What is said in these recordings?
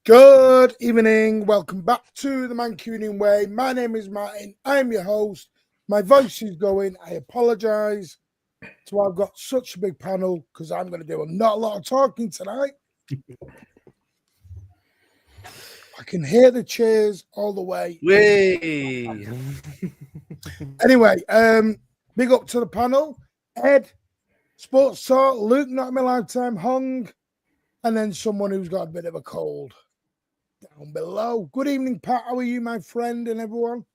Good evening. Welcome back to the Mancunian Way. My name is Martin. I'm your host. My voice is going. I apologise. So I've got such a big panel because I'm going to do not a lot of talking tonight. I can hear the cheers all the way. Way. Anyway, big up to the panel. Ed, Sports Talk, Luke, Not In My Lifetime, Hung, and then someone who's got a bit of a cold down below. Good evening, Pat. How are you, my friend, and everyone?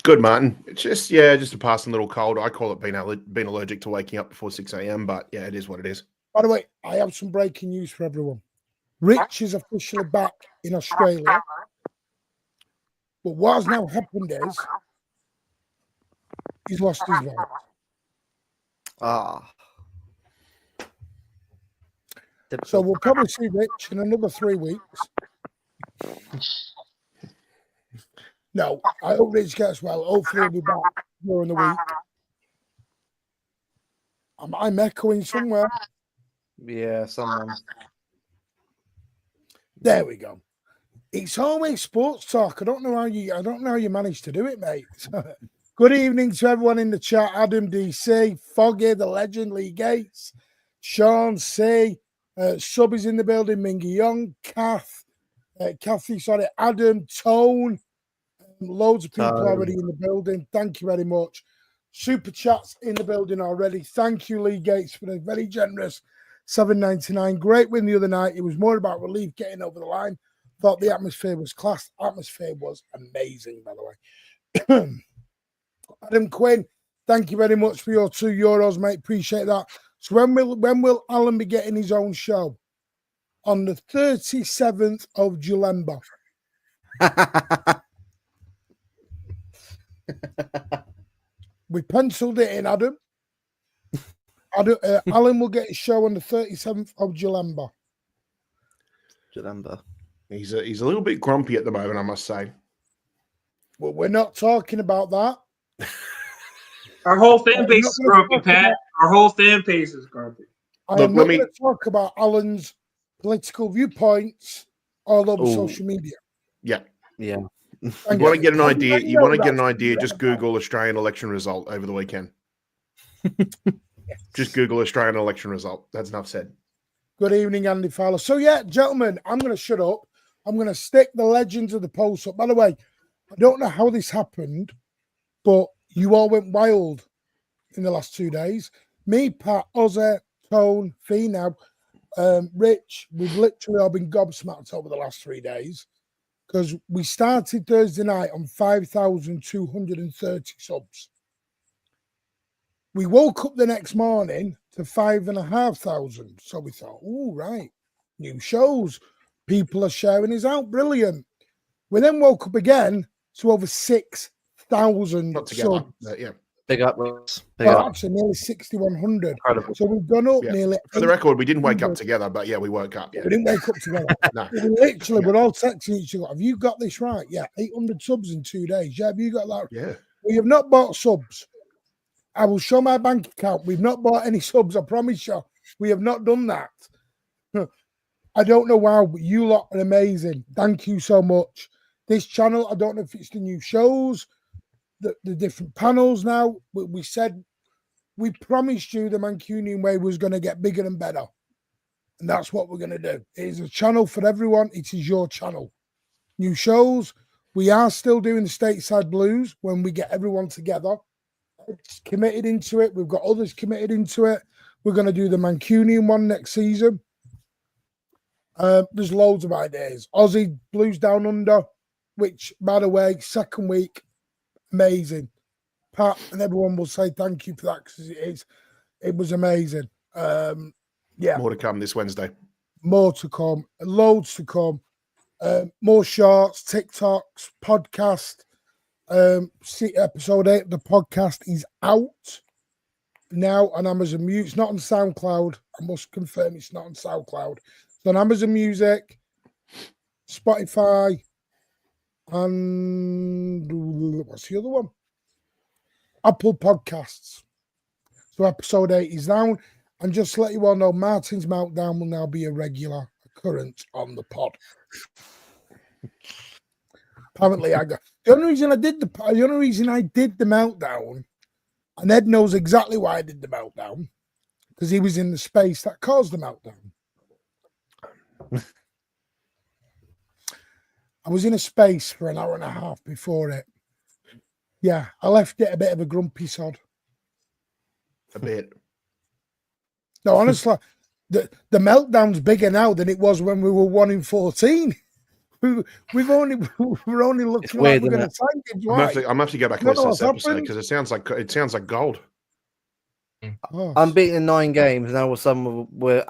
Good, Martin. It's just a passing little cold. I call it being allergic to waking up before 6 a.m., but yeah, it is what it is. By the way, I have some breaking news for everyone. Rich is officially back in Australia. But what has now happened is he's lost his voice. So we'll probably see Rich in another 3 weeks. No, I hope Rich gets well. Hopefully he'll be back during the week. I'm echoing somewhere. Yeah, someone. There we go. It's always sports talk. I don't know how you managed to do it, mate. Good evening to everyone in the chat. Adam DC, Foggy, the legend, Lee Gates, Sean C, Sub is in the building, Mingy Young, Kathy, Adam, Tone, loads of people already in the building. Thank you very much. Super chats in the building already. Thank you, Lee Gates, for the very generous $7.99. Great win the other night. It was more about relief getting over the line. Thought the atmosphere was class. Atmosphere was amazing, by the way. Adam Quinn, thank you very much for your €2, mate. Appreciate that. So when will Alan be getting his own show? On the 37th of July. We penciled it in, Adam. Alan will get his show on the 37th of July. He's a little bit grumpy at the moment, I must say. Well, we're not talking about that. Our whole fan base is grumpy, Pat. Our whole fan base is grumpy. I'm not going to talk about Alan's political viewpoints all over social media. Yeah. Yeah. You want to get an idea? You want to get an idea? Just Google Australian election result over the weekend. Just Google Australian election result. That's enough said. Good evening, Andy Fowler. So, yeah, gentlemen, I'm going to shut up. I'm going to stick the legends of the post up. By the way, I don't know how this happened, but you all went wild in the last 2 days. Me, Pat, Ozzy, Tone, Fee now, Rich, we've literally all been gobsmacked over the last 3 days because we started Thursday night on 5,230 subs. We woke up the next morning to 5,500. So we thought, oh, right, new shows. People are sharing this out. Brilliant. We then woke up again to over 6,000 subs. Yeah. Big up. Actually, nearly 6,100. So we've gone up nearly. For the record, we didn't wake up together, but yeah, we woke up. Yeah. We didn't wake up together. No. We're all texting each other. Have you got this right? Yeah, 800 subs in 2 days. Yeah, have you got that? Yeah. We have not bought subs. I will show my bank account. We've not bought any subs. I promise you. We have not done that. I don't know why, but you lot are amazing. Thank you so much. This channel, I don't know if it's the new shows, the different panels now. We said, we promised you the Mancunian Way was going to get bigger and better. And that's what we're going to do. It is a channel for everyone. It is your channel. New shows. We are still doing the Stateside Blues when we get everyone together. It's committed into it. We've got others committed into it. We're going to do the Mancunian one next season. There's loads of ideas. Aussie Blues Down Under, which, by the way, second week, amazing. Pat and everyone will say thank you for that because it was amazing. Yeah. More to come this Wednesday. More to come. Loads to come. More shorts, TikToks, podcast. Episode 8 of the podcast is out now on Amazon Music. It's not on SoundCloud. I must confirm it's not on SoundCloud. It's on Amazon Music, Spotify, and what's the other one? Apple Podcasts. So episode 8 is down. And just to let you all know, Martin's Meltdown will now be a regular occurrence on the pod. Apparently, I got the only reason I did the meltdown, and Ed knows exactly why I did the meltdown, because he was in the space that caused the meltdown. I was in a space for an hour and a half before it. Yeah, I left it a bit of a grumpy sod. A bit. No, honestly, the meltdown's bigger now than it was when we were 1-14. We're only looking like we're going to sign Gibbs-White. I'm have to go back and listen to this episode because it sounds like gold. Oh, I'm beaten in 9 games. Now some we're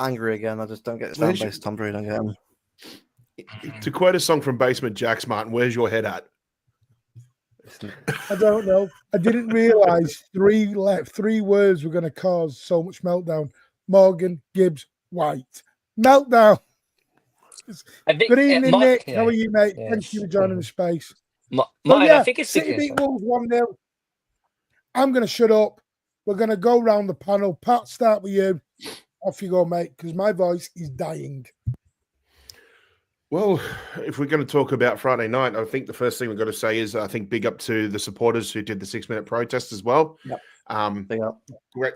angry again. I just don't get this fan base. Tom Brady don't get them. To quote a song from Basement Jacks, Martin, where's your head at? I don't know. I didn't realise 3 words were going to cause so much meltdown. Morgan, Gibbs, White. Meltdown. Good evening, Nick. How are you, mate? Yes. Thank you for joining the space. Martin, I think it's City beat Wolves 1-0. I'm going to shut up. We're going to go round the panel. Pat, start with you. Off you go, mate, because my voice is dying. Well, if we're going to talk about Friday night, I think the first thing we've got to say is I think big up to the supporters who did the 6-minute protest as well. Yep. Big up. Great,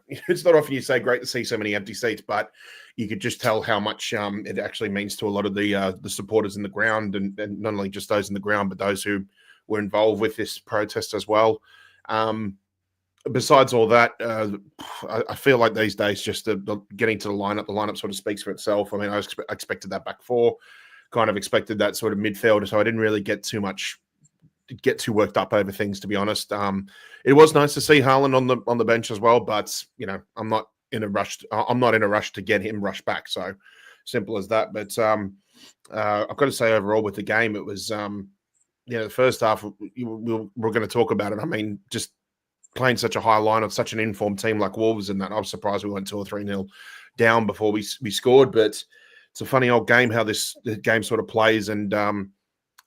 it's not often you say great to see so many empty seats, but you could just tell how much it actually means to a lot of the supporters in the ground, and not only just those in the ground, but those who were involved with this protest as well. Besides all that, I feel like these days just getting to the lineup sort of speaks for itself. I mean, I expected that back four, kind of expected that sort of midfield, so I didn't really get too worked up over things, to be honest. It was nice to see Haaland on the bench as well, but I'm not in a rush. I'm not in a rush to get him rushed back. So simple as that. But I've got to say, overall with the game, it was the first half. We're going to talk about it. I mean, just playing such a high line of such an informed team like Wolves, and that I was surprised we went 2 or 3-0 down before we scored. But it's a funny old game how the game sort of plays. And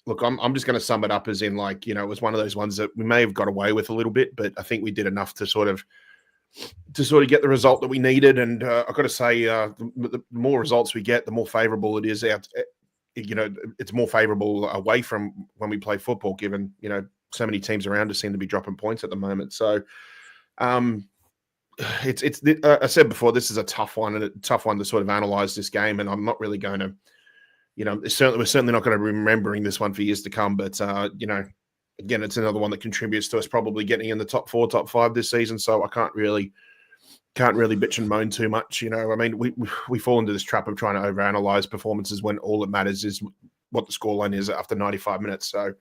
look, I'm just going to sum it up as in it was one of those ones that we may have got away with a little bit, but I think we did enough to sort of get the result that we needed. And I've got to say, the more results we get, the more favourable it is out. It's more favourable away from when we play football, given so many teams around us seem to be dropping points at the moment. So it's I said before, this is a tough one, and a tough one to sort of analyze this game. And I'm not really going to, we're certainly not going to be remembering this one for years to come. But again, it's another one that contributes to us probably getting in the top 4, top 5 this season. So I can't really bitch and moan too much. I mean, we fall into this trap of trying to overanalyze performances when all that matters is what the scoreline is after 95 minutes. So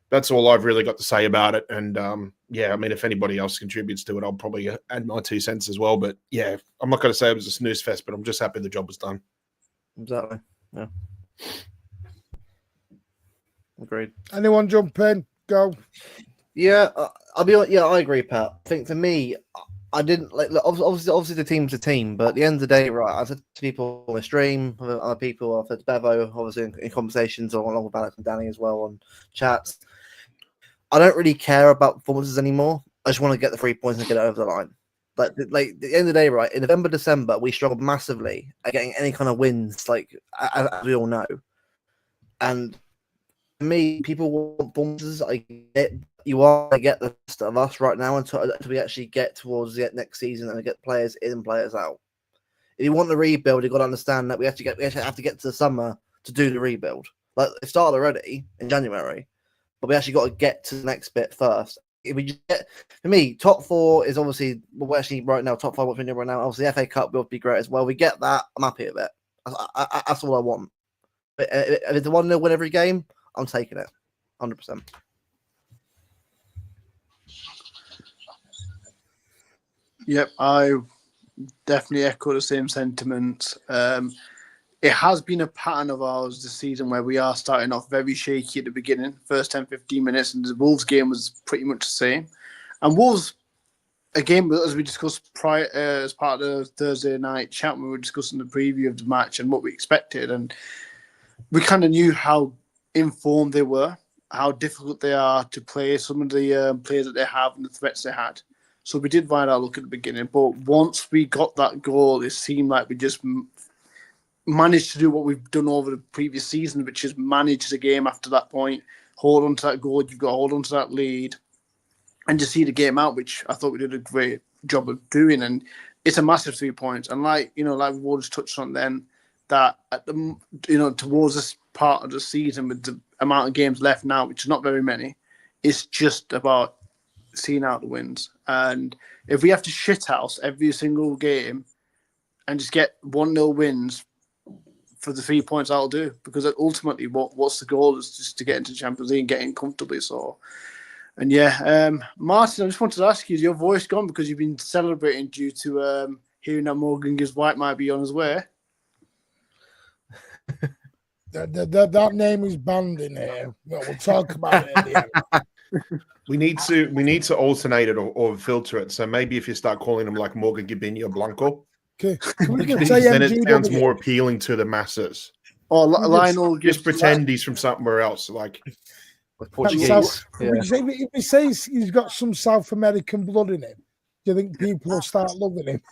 that's all I've really got to say about it. And I mean, if anybody else contributes to it, I'll probably add my 2 cents as well. But yeah, I'm not going to say it was a snooze fest, but I'm just happy the job was done. Exactly. Yeah. Agreed. Anyone jump in? Go. Yeah, I agree, Pat. I think for me, I didn't look, obviously the team's a team, but at the end of the day, right, I've said to people on the stream, other people, I've said to Bevo, obviously in conversations along with Alex and Danny as well on chats. I don't really care about performances anymore. I just want to get the 3 points and get it over the line. Like at the end of the day, right, in November, December, we struggled massively at getting any kind of wins, as we all know. And for me, people want performances. You are going to get the best of us right now until we actually get towards the next season and get players in and players out. If you want the rebuild, you've got to understand that we have to get to the summer to do the rebuild. Like, it started already in January, but we actually got to get to the next bit first. If we just for me, top 4 is obviously we're actually right now top 5. What we're doing right now, obviously the FA Cup will be great as well. We get that, I'm happy with it. That's all I want. But if it's a 1-0 win every game, I'm taking it, 100%. Yep, I definitely echo the same sentiments. It has been a pattern of ours this season where we are starting off very shaky at the beginning, first 10, 15 minutes, and the Wolves game was pretty much the same. And Wolves, again, as we discussed prior as part of the Thursday night chat, when we were discussing the preview of the match and what we expected, and we kind of knew how informed they were, how difficult they are to play, some of the players that they have and the threats they had. So we did find our look at the beginning, but once we got that goal, it seemed like we just managed to do what we've done over the previous season, which is manage the game after that point, hold on to that goal, you've got to hold on to that lead, and just see the game out, which I thought we did a great job of doing. And it's a massive 3 points. And like we've all just touched on then, that at the towards this part of the season with the amount of games left now, which is not very many, it's just about seeing out the wins. And if we have to shithouse every single game and just get 1-0 wins for the 3 points, that'll do. Because ultimately, what's the goal is just to get into the Champions League and get in comfortably. So, and Martin, I just wanted to ask you, is your voice gone because you've been celebrating due to hearing that Morgan Gibbs-White might be on his way? That name is banned in here. Well, we'll talk about it at the end. We need to alternate it or filter it. So maybe if you start calling him like Morgan Gibini Blanco, Okay. then it sounds more appealing to the masses. Or Lionel Just pretend he's from somewhere else, like Portuguese. If he says he's got some South American blood in him, do you think people will start loving him?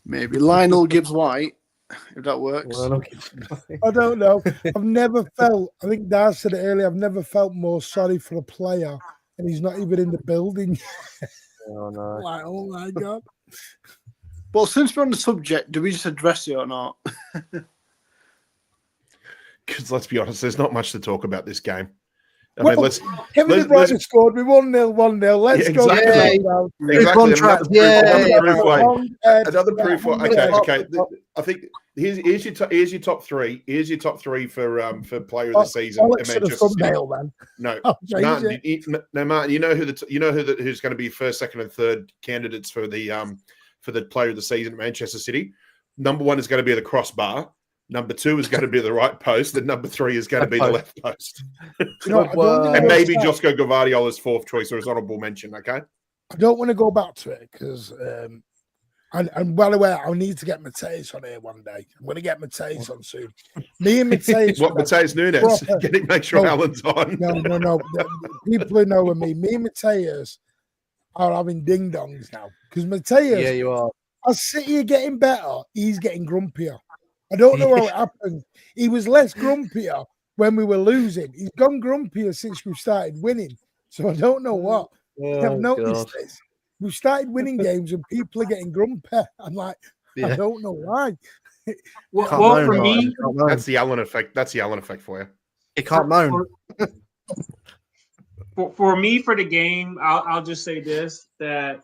Maybe Lionel Gibbs-White, if that works. I don't know. I've never felt, I think Dad said it earlier, I've never felt more sorry for a player and he's not even in the building. Oh, no. Like, oh my God. Well, since we're on the subject, do we just address it or not? because let's be honest, there's not much to talk about this game. I Well, mean, let's Kevin De Bruyne scored. We 1-0, 1-0. Let's go. exactly. Another proof. Okay. I think here's your top three. Here's your top three for player of the season. No, Martin. You know who's going to be first, second, and third candidates for the player of the season at Manchester City. Number one is going to be the crossbar. Number two is going to be the right post, and number three is going to be the left post. And maybe Josko Gvardiol is fourth choice or as honourable mention. Okay. I don't want to go back to it because I'm well aware I'll need to get Mateus on here one day. I'm going to get Mateus on soon. Me and Mateus. What, Mateus Nunes? Make sure Alan's on. No. People who know me and Mateus are having ding dongs now because Mateus. Yeah, you are. I sit here getting better. He's getting grumpier. I don't know how it happened. He was less grumpier when we were losing. He's gone grumpier since we started winning. So I don't know what. I've noticed this. We've started winning games and people are getting grumpy. I'm like, I don't know why. Well, for me, that's the Allen effect. That's the Allen effect for you. You can't moan. For me, for the game, I'll just say this, that,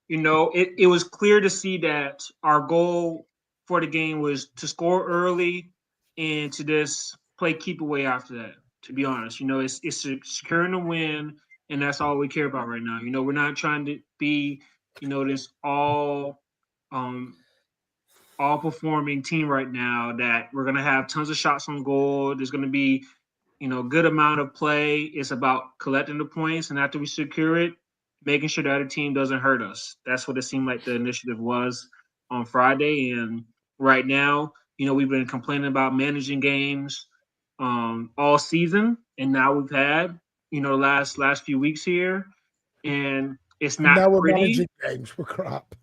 it was clear to see that our goal for the game was to score early and to just play keep away after that, to be honest. It's securing the win, and that's all we care about right now. We're not trying to be, this all performing team right now that we're going to have tons of shots on goal. There's going to be, good amount of play. It's about collecting the points, and after we secure it, making sure the other team doesn't hurt us. That's what it seemed like the initiative was on Friday. And right now, we've been complaining about managing games all season, and now we've had, last few weeks here, and it's not now we're pretty. managing games. We're crap.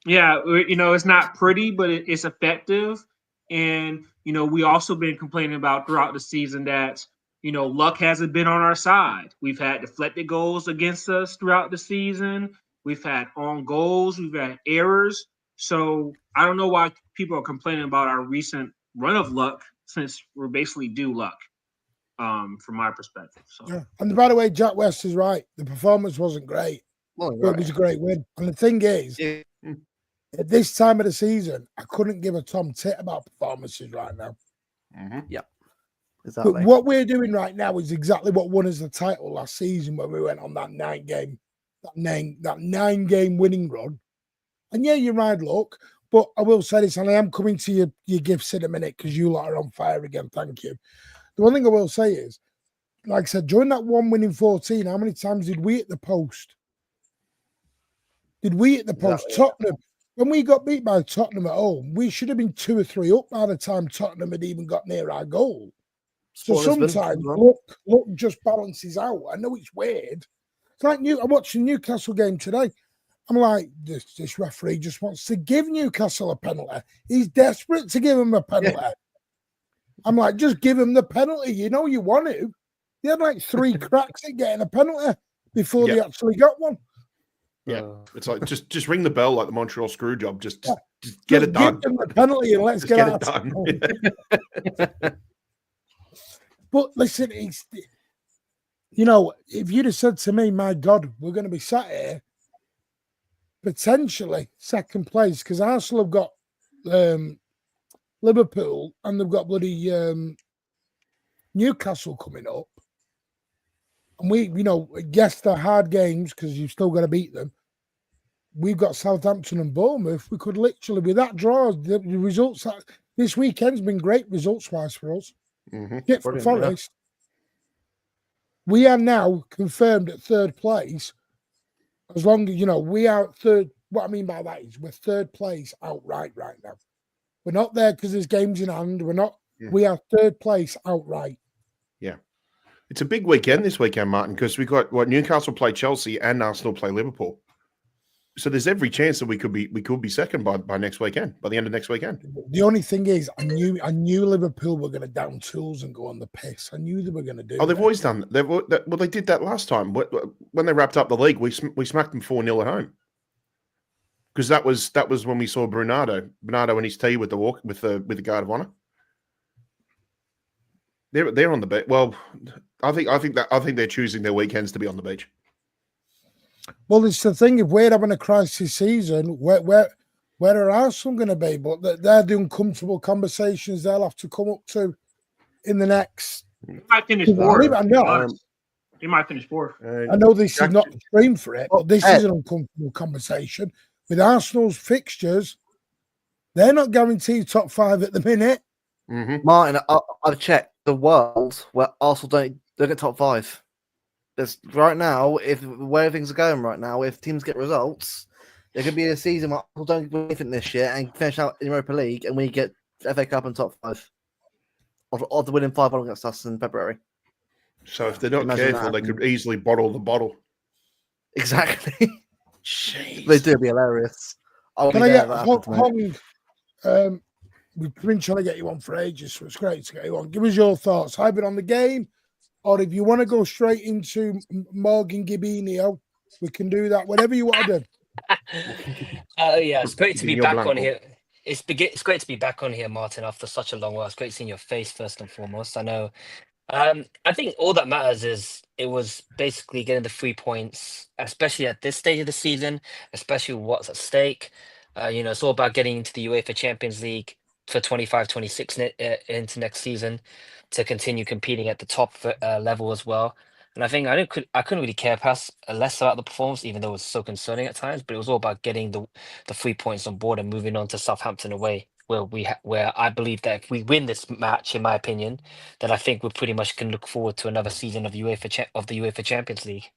Yeah, it's not pretty, but it's effective. And, we also been complaining about throughout the season that, luck hasn't been on our side. We've had deflected goals against us throughout the season. We've had on goals. We've had errors. So I don't know why people are complaining about our recent run of luck since we're basically due luck, from my perspective. So. Yeah. And by the way, Jack West is right. The performance wasn't great. But it was a great win. And the thing is, at this time of the season, I couldn't give a tom tit about performances right now. Mm-hmm. Yep. Exactly. But what we're doing right now is exactly what won us the title last season when we went on that nine-game winning run. And yeah, you're right, look. But I will say this, and I am coming to your gifts in a minute because you lot are on fire again. Thank you. The one thing I will say is, like I said, during that one winning 14, how many times did we hit the post? Tottenham. When we got beat by Tottenham at home, we should have been 2 or 3 up by the time Tottenham had even got near our goal. So sometimes luck just balances out. I know it's weird. It's like I watched the Newcastle game today. I'm like, this referee just wants to give Newcastle a penalty. He's desperate to give him a penalty. Yeah. I'm like, just give him the penalty. You know you want to. They had like 3 cracks at getting a penalty before they actually got one. Yeah, it's like just ring the bell like the Montreal screw job. Just get it done. Give them the penalty and let's get it done. But listen, it's, you know, if you'd have said to me, my God, we're going to be sat here potentially second place because Arsenal have got Liverpool and they've got bloody Newcastle coming up. And we, you know, yes, they're hard games because you've still got to beat them. We've got Southampton and Bournemouth. We could literally, with that draw, the results, this weekend's been great results-wise for us. Get for Forest. Yeah. We are now confirmed at 3rd place. As long as, you know, we are third. What I mean by that is we're 3rd place outright right now. We're not there because there's games in hand. We're not. Yeah. We are 3rd place outright. Yeah. It's a big weekend this weekend, Martin, because we got Newcastle play Chelsea and Arsenal play Liverpool. So there's every chance that we could be second by next weekend, by the end of next weekend. The only thing is, I knew Liverpool were going to down tools and go on the piss. I knew they were going to do. Oh, they've always done that. Well, they did that last time when they wrapped up the league. We smacked them 4-0 at home because that was when we saw Bernardo and his tee with the guard of honor. They're on the beach. Well, I think they're choosing their weekends to be on the beach. Well, it's the thing. If we're having a crisis season, where are Arsenal going to be? But they're doing comfortable conversations. They'll have to come up to in the next. They might finish 4th. They might finish 4th. I know this is not the stream for it, but this is an uncomfortable conversation. With Arsenal's fixtures, they're not guaranteed top 5 at the minute. Martin, I've checked the world where Arsenal don't get top 5. There's right now, where things are going right now, if teams get results, there could be a season where Arsenal don't do anything this year and finish out in Europa League, and we get FA Cup and top 5 of the winning 5 against us in February. So if they're not careful, they could easily bottle the bottle. Exactly. Jeez. They do be hilarious. Can I get Hong? We've been trying to get you on for ages, so it's great to get you on. Give us your thoughts. I've been on the game. Or if you want to go straight into Morgan Gibinio, we can do that. Whatever you want to do. Yeah, it's great to be back on here. It's great to be back on here, Martin, after such a long while. It's great seeing your face first and foremost. I know. I think all that matters is it was basically getting the 3 points, especially at this stage of the season, especially what's at stake. It's all about getting into the UEFA Champions League for 25-26 into next season, to continue competing at the top level as well. And I think I couldn't really care less about the performance, even though it was so concerning at times. But it was all about getting the 3 points on board and moving on to Southampton away, where I believe that if we win this match, in my opinion, then I think we pretty much can look forward to another season of the UEFA Champions League.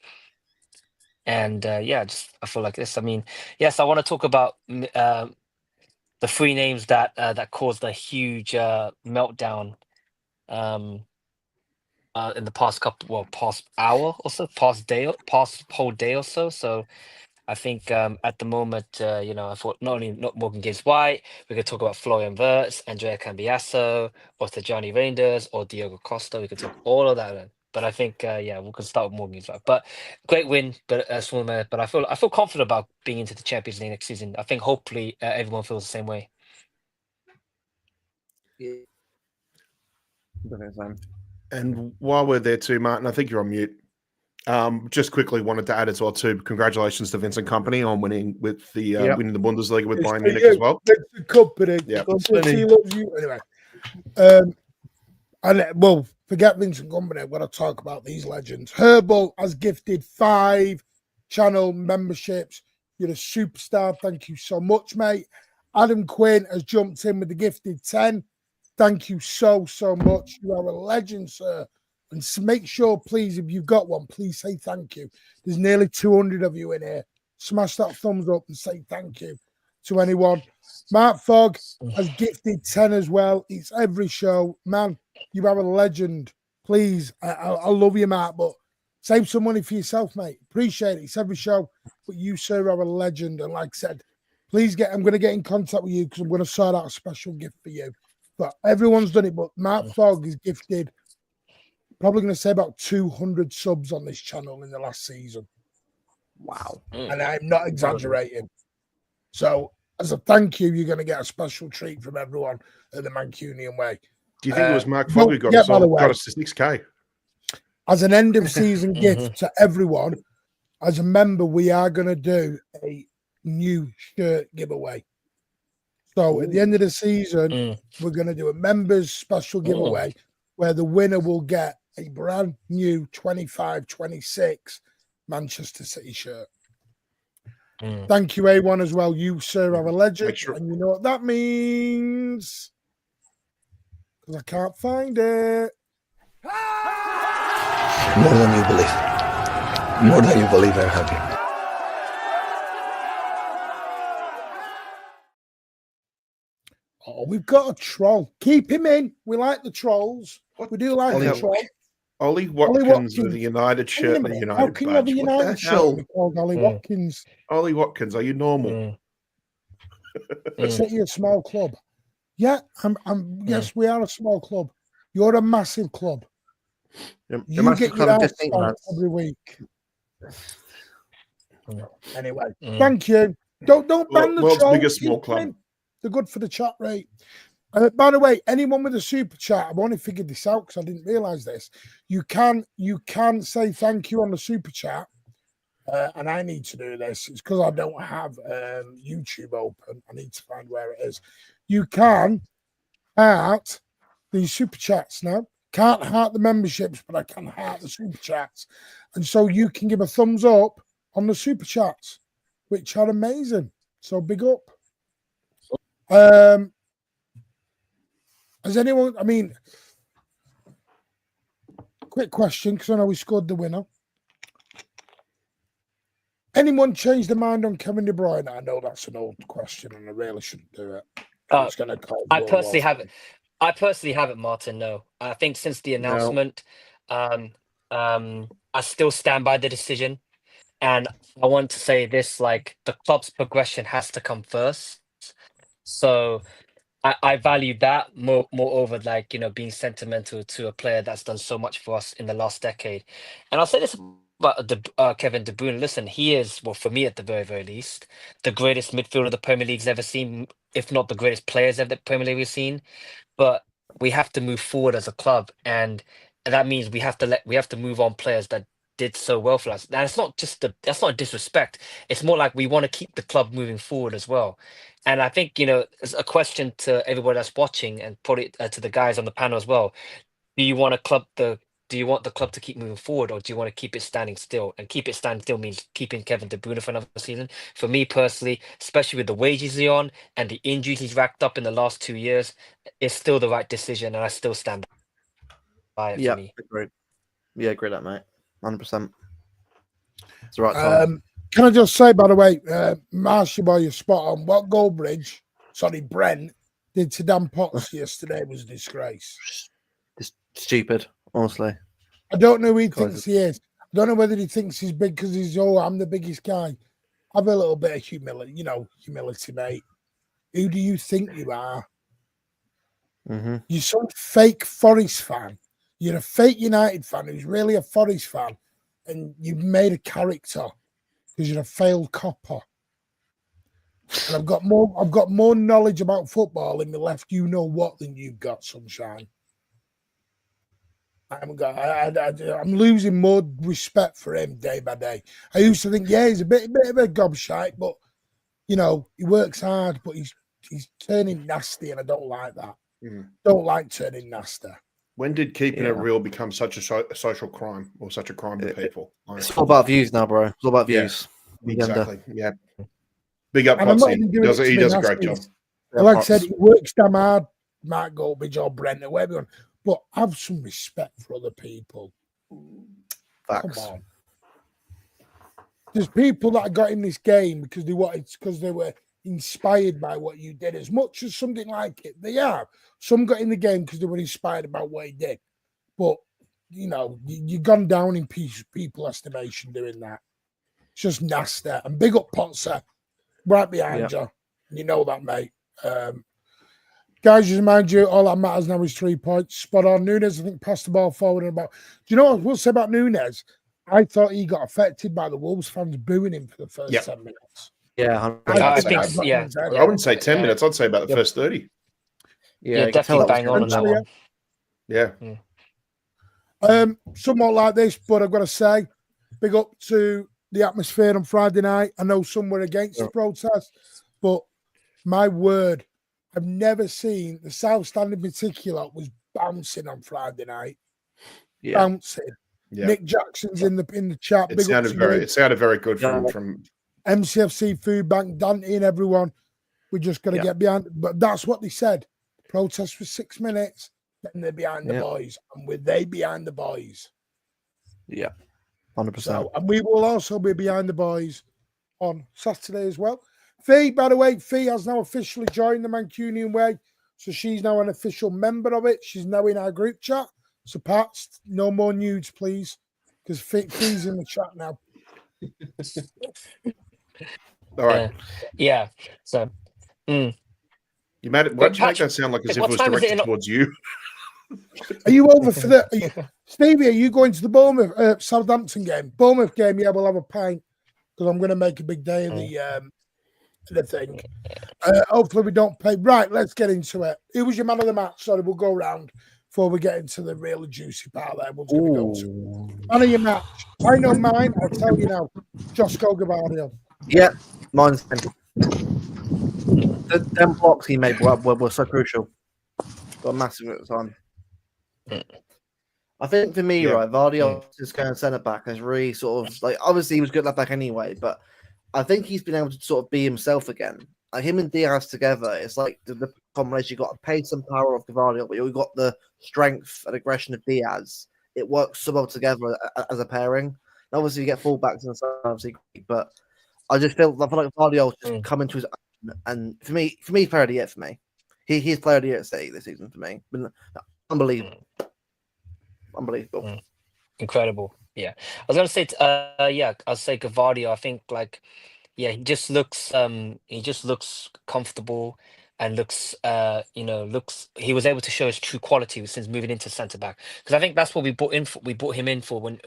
And I feel like this. I mean, yes, I want to talk about the 3 names that caused a huge meltdown. In the past hour or so, past whole day or so. So I think at the moment, I thought not Morgan Gibbs-White, we could talk about Florian Wirtz, Andrea Cambiasso, or Tijani Reinders, or Diogo Costa. We could talk all of that then. But I think, we could start with Morgan Gibbs-White. But great win, but small man. But I feel confident about being into the Champions League next season. I think hopefully everyone feels the same way. Yeah. And while we're there too, Martin, I think you're on mute. Just quickly wanted to add as well too. Congratulations to Vincent Company on winning with the winning the Bundesliga with Bayern Munich as well. Vincent Company, yeah, he loves you anyway. Forget Vincent Company. When I talk about these legends, Herbo has gifted 5 channel memberships. You're a superstar. Thank you so much, mate. Adam Quinn has jumped in with the gifted 10. Thank you so much. You are a legend, sir. And make sure, please, if you've got one, please say thank you. There's nearly 200 of you in here. Smash that thumbs up and say thank you to anyone. Mark Fogg has gifted 10 as well. It's every show. Man, you are a legend. Please, I love you, Mark, but Save some money for yourself, mate. Appreciate it. It's every show. But you, sir, are a legend. And like I said, I'm going to get in contact with you because I'm going to sort out a special gift for you. But everyone's done it. But Mark Fogg is gifted, probably going to say about 200 subs on this channel in the last season. Wow. And I'm not exaggerating. So as a thank you, you're going to get a special treat from everyone at the Mancunian way. Do you think it was Mark Fogg who got us to 6K? As an end of season gift to everyone, as a member, we are going to do a new shirt giveaway. So at the end of the season, we're going to do a members special giveaway where the winner will get a brand new 25-26 Manchester City shirt. Thank you, A1, as well. You, sir, are a legend. And you know what that means? Because I can't find it. More than you believe. More than you believe, I'm happy. Oh, we've got a troll. Keep him in. We like the trolls. We do like the troll. Ollie Watkins with the United shirt. The United How can you have a United shirt called Ollie Watkins? Ollie Watkins, are you normal? City a small club. Yeah, yes, we are a small club. You're a massive club. You get your ass on every week. Anyway, thank you. Don't ban the world's trolls. biggest small club. They're good for the chat rate. By the way, anyone with a super chat, I've only figured this out because I didn't realize this. You can say thank you on the super chat, and I need to do this. It's because I don't have YouTube open. I need to find where it is. You can heart these super chats now. Can't heart the memberships, but I can heart the super chats, and so you can give a thumbs up on the super chats, which are amazing. So big up. Has anyone, I mean, quick question, because I know we scored the winner. Anyone changed their mind on Kevin De Bruyne? I know that's an old question and I really shouldn't do it. It's going to I personally haven't. I personally haven't, Martin, no. I think since the announcement, I still stand by the decision. And I want to say this, like, the club's progression has to come first. So I value that more over, like, you know, being sentimental to a player that's done so much for us in the last decade. And I'll say this about Kevin De Bruyne. Listen, he is, well, for me at the very, very least, the greatest midfielder the Premier League's ever seen, if not the greatest players that the Premier League has seen. But we have to move forward as a club, and that means we have to move on players that did so well for us. And it's not just that's not disrespect. It's more like we want to keep the club moving forward as well. And I think, you know, it's a question to everybody that's watching, and probably to the guys on the panel as well. Do you want the club to keep moving forward, or do you want to keep it standing still? And keep it standing still means keeping Kevin De Bruyne for another season. For me personally, especially with the wages he's on and the injuries he's racked up in the last 2 years, it's still the right decision, and I still stand by it for me. Agreed. Yeah, agree that, mate. 100%. It's the right time. Can I just say, by the way, Marshall, while you're spot on, what Brent did to Dan Potts yesterday was a disgrace. It's stupid, honestly. I don't know who he thinks he is. I don't know whether he thinks he's big because I'm the biggest guy. Have a little bit of humility, mate. Who do you think you are? You're some fake Forest fan. You're a fake United fan who's really a Forest fan, and you've made a character because you're a failed copper. And I've got more knowledge about football in the left you know what than you've got, sunshine. I'm losing more respect for him day by day. I used to think, he's a bit of a gobshite, but you know, he works hard, but he's turning nasty, and I don't like that. Don't like turning nasty. When did keeping it real become such a social crime, or such a crime to people? It's all about views now, bro. It's all about views. Exactly. Yeah. Big up, Potsy. He does a great job. Like I said, he works damn hard, Mark Goldbridge or Brent or everyone. But have some respect for other people. Facts. Come on. There's people that got in this game because they were inspired by what you did. As much as something like it, they are. Some got in the game because they were inspired about what he did. But you've gone down in people estimation doing that. It's just nasty. And big up Potser, right behind you. You know that, mate. Guys, just remind you, all that matters now is 3 points. Spot on. Nunes, I think, passed the ball forward and about. Do you know what I will say about Nunes? I thought he got affected by the Wolves fans booing him for the first 10 minutes. Yeah, I think, I wouldn't say 10 minutes. I'd say about the first 30. Yeah, definitely bang on that one. Yeah. Somewhat like this, but I've got to say, big up to the atmosphere on Friday night. I know some were against the protest, but my word, I've never seen the South Stand in particular was bouncing on Friday night. Bouncing. Yeah. Nick Jackson's in the chat. It sounded very good from MCFC Food Bank, Dante and everyone. We just got to get behind. But that's what they said. Protest for 6 minutes, then they're behind the boys. And with they behind the boys. Yeah, 100%. So, and we will also be behind the boys on Saturday as well. Fee, by the way, Fee has now officially joined the Mancunian Way. So she's now an official member of it. She's now in our group chat. So, Pat, no more nudes, please. Because Fee's in the chat now. All right. Yeah. So, you made it. Why did you make that sound like as if it was directed towards you? Are you over for Stevie, are you going to the Bournemouth Southampton game? Bournemouth game, yeah, we'll have a pint because I'm going to make a big day of the thing. Hopefully we don't pay. Right, let's get into it. Who was your man of the match? Sorry, we'll go round before we get into the real juicy part that everyone's going to go to. Man of your match. I know mine. I'll tell you now. Josko Gvardiol. Yeah, mine's 10. The 10 blocks he made were so crucial. Got massive at the time. I think for me, right, Gvardiol just going centre-back has really sort of, like, obviously he was good at left-back anyway, but I think he's been able to sort of be himself again. Like him and Diaz together, it's like the combination. You've got the pace and power of Gvardiol, but you've got the strength and aggression of Diaz. It works so well together as a pairing. And obviously, you get fullbacks and stuff, but I feel like Gvardiol just come into his own. And for me, player of the year for me. He's player of the year at City this season for me. Unbelievable. Incredible. Yeah. I was going to say, I'll say Gvardiol. I think, like, he just looks comfortable and looks he was able to show his true quality since moving into centre back, because I think that's what we brought him in for when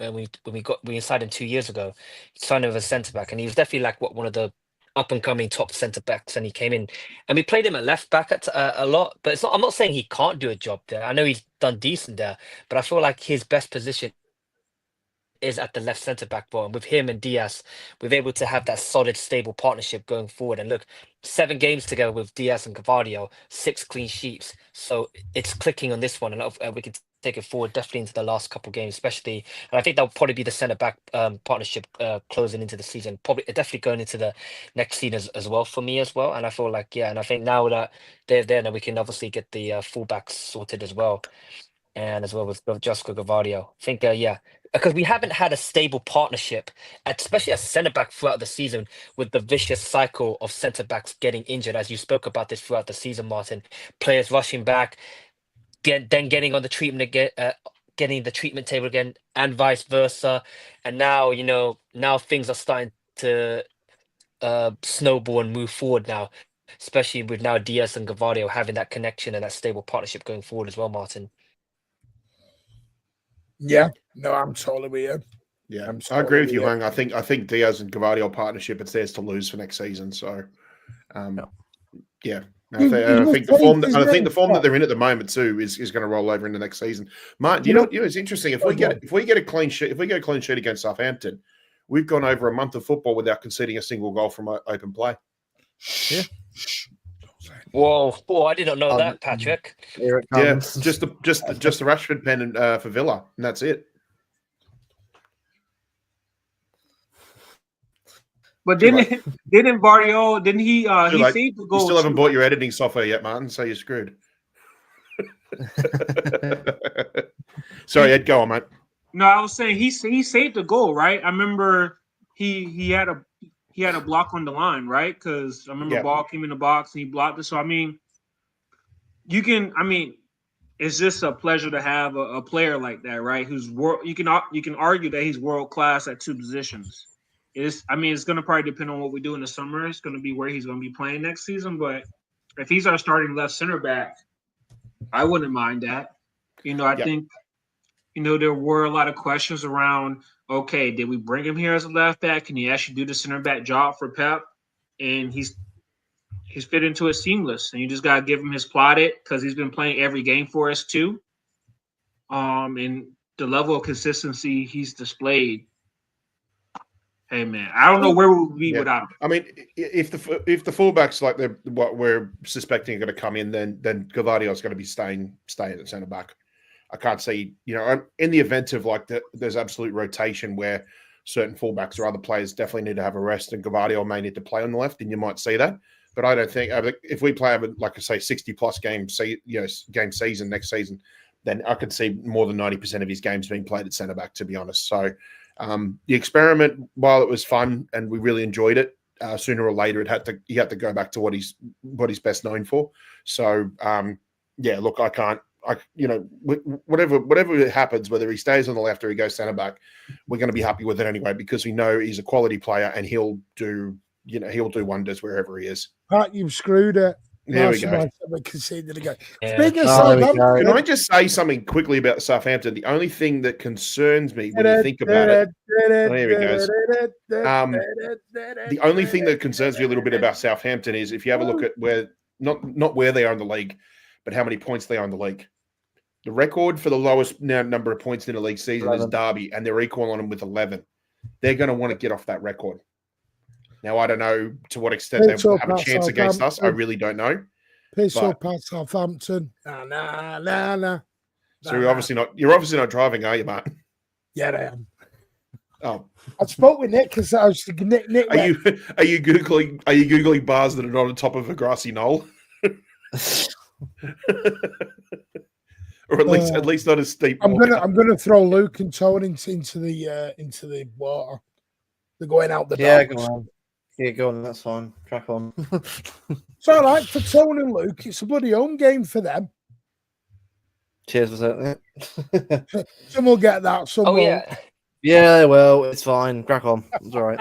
we signed him 2 years ago, signed him as a centre back, and he was definitely like one of the up and coming top centre backs, and he came in and we played him at left back a lot, but I'm not saying he can't do a job there. I know he's done decent there, but I feel like his best position is at the left centre back ball, and with him and Diaz, we're able to have that solid, stable partnership going forward. And look, 7 games together with Diaz and Gvardiol, 6 clean sheets. So it's clicking on this one, and we can take it forward definitely into the last couple of games, especially. And I think that'll probably be the centre back partnership closing into the season, probably definitely going into the next season as well for me as well. And I feel like and I think now that they're there, now we can obviously get the fullbacks sorted as well. And as well with Josko Gvardiol. I think, because we haven't had a stable partnership, especially as centre-back throughout the season, with the vicious cycle of centre-backs getting injured, as you spoke about this throughout the season, Martin. Players rushing back, then getting on the treatment again, getting the treatment table again, and vice versa. And now, now things are starting to snowball and move forward now, especially with now Diaz and Gvardiol having that connection and that stable partnership going forward as well, Martin. Yeah, no, I'm totally with you. Yeah, I agree with you, Hung. I think Diaz and Gvardiol partnership, it's theirs to lose for next season. So, I think the form that they're in at the moment too is going to roll over into next season. Martin, you know, it's interesting. If we get a clean sheet against Southampton, we've gone over a month of football without conceding a single goal from open play. Yeah. Whoa! I did not know that, Patrick. Yeah, just the Rashford pen for Villa, and that's it. But didn't Gvardiol? Didn't he? He saved the goal. You still haven't bought your editing software yet, Martin, so you're screwed. Sorry, Ed, go on, mate. No, I was saying he saved the goal, right? I remember he had a block on the line, right? Because I remember the ball came in the box and he blocked it. So I mean, if it's just a pleasure to have a player like that, right? Who's you can argue that he's world class at two positions. It's going to probably depend on what we do in the summer. It's going to be where he's going to be playing next season. But if he's our starting left center back, I wouldn't mind that. I think, there were a lot of questions around, okay, did we bring him here as a left back? Can he actually do the center back job for Pep? And he's fit into it seamless. And you just got to give him his plaudit because he's been playing every game for us too. And the level of consistency he's displayed. Hey man, I don't know where we'll be without him. I mean, if the fullbacks like what we're suspecting are going to come in, then Gvardiol is going to be staying at centre back. I can't see, in the event of there's absolute rotation where certain fullbacks or other players definitely need to have a rest, and Gvardiol may need to play on the left, and you might see that. But I don't think if we play like I say 60+ game season next season, then I could see more than 90% of his games being played at centre back. To be honest, so. The experiment, while it was fun and we really enjoyed it, sooner or later he had to go back to what he's best known for. So look, whatever happens, whether he stays on the left or he goes centre back, we're going to be happy with it anyway because we know he's a quality player and he'll do wonders wherever he is. Pat, you've screwed it. There we go. Conceded again. Yeah. Speaking of Southampton, can I just say something quickly about Southampton? The only thing that concerns me when you think about it, there he goes. The only thing that concerns me a little bit about Southampton is if you have a look at where not where they are in the league, but how many points they are in the league. The record for the lowest number of points in the league season 11. Is Derby, and they're equal on them with 11. They're going to want to get off that record. Now, I don't know to what extent they have a chance against us. I really don't know. Piss up at Southampton. Nah. So you're obviously not driving, are you, Martin? Yeah, I am. Oh, I spoke with Nick because I was thinking, Nick. Are you googling bars that are not on top of a grassy knoll? Or at least not as steep. I'm gonna throw Luke and Tony into the water. They're going out the docks. Yeah, go on. Yeah, go on. That's fine. Crack on. It's all right for Tony and Luke. It's a bloody home game for them. Cheers for that. Some will get that. Some Oh won't. yeah. Yeah, well, it's fine. Crack on. It's all right.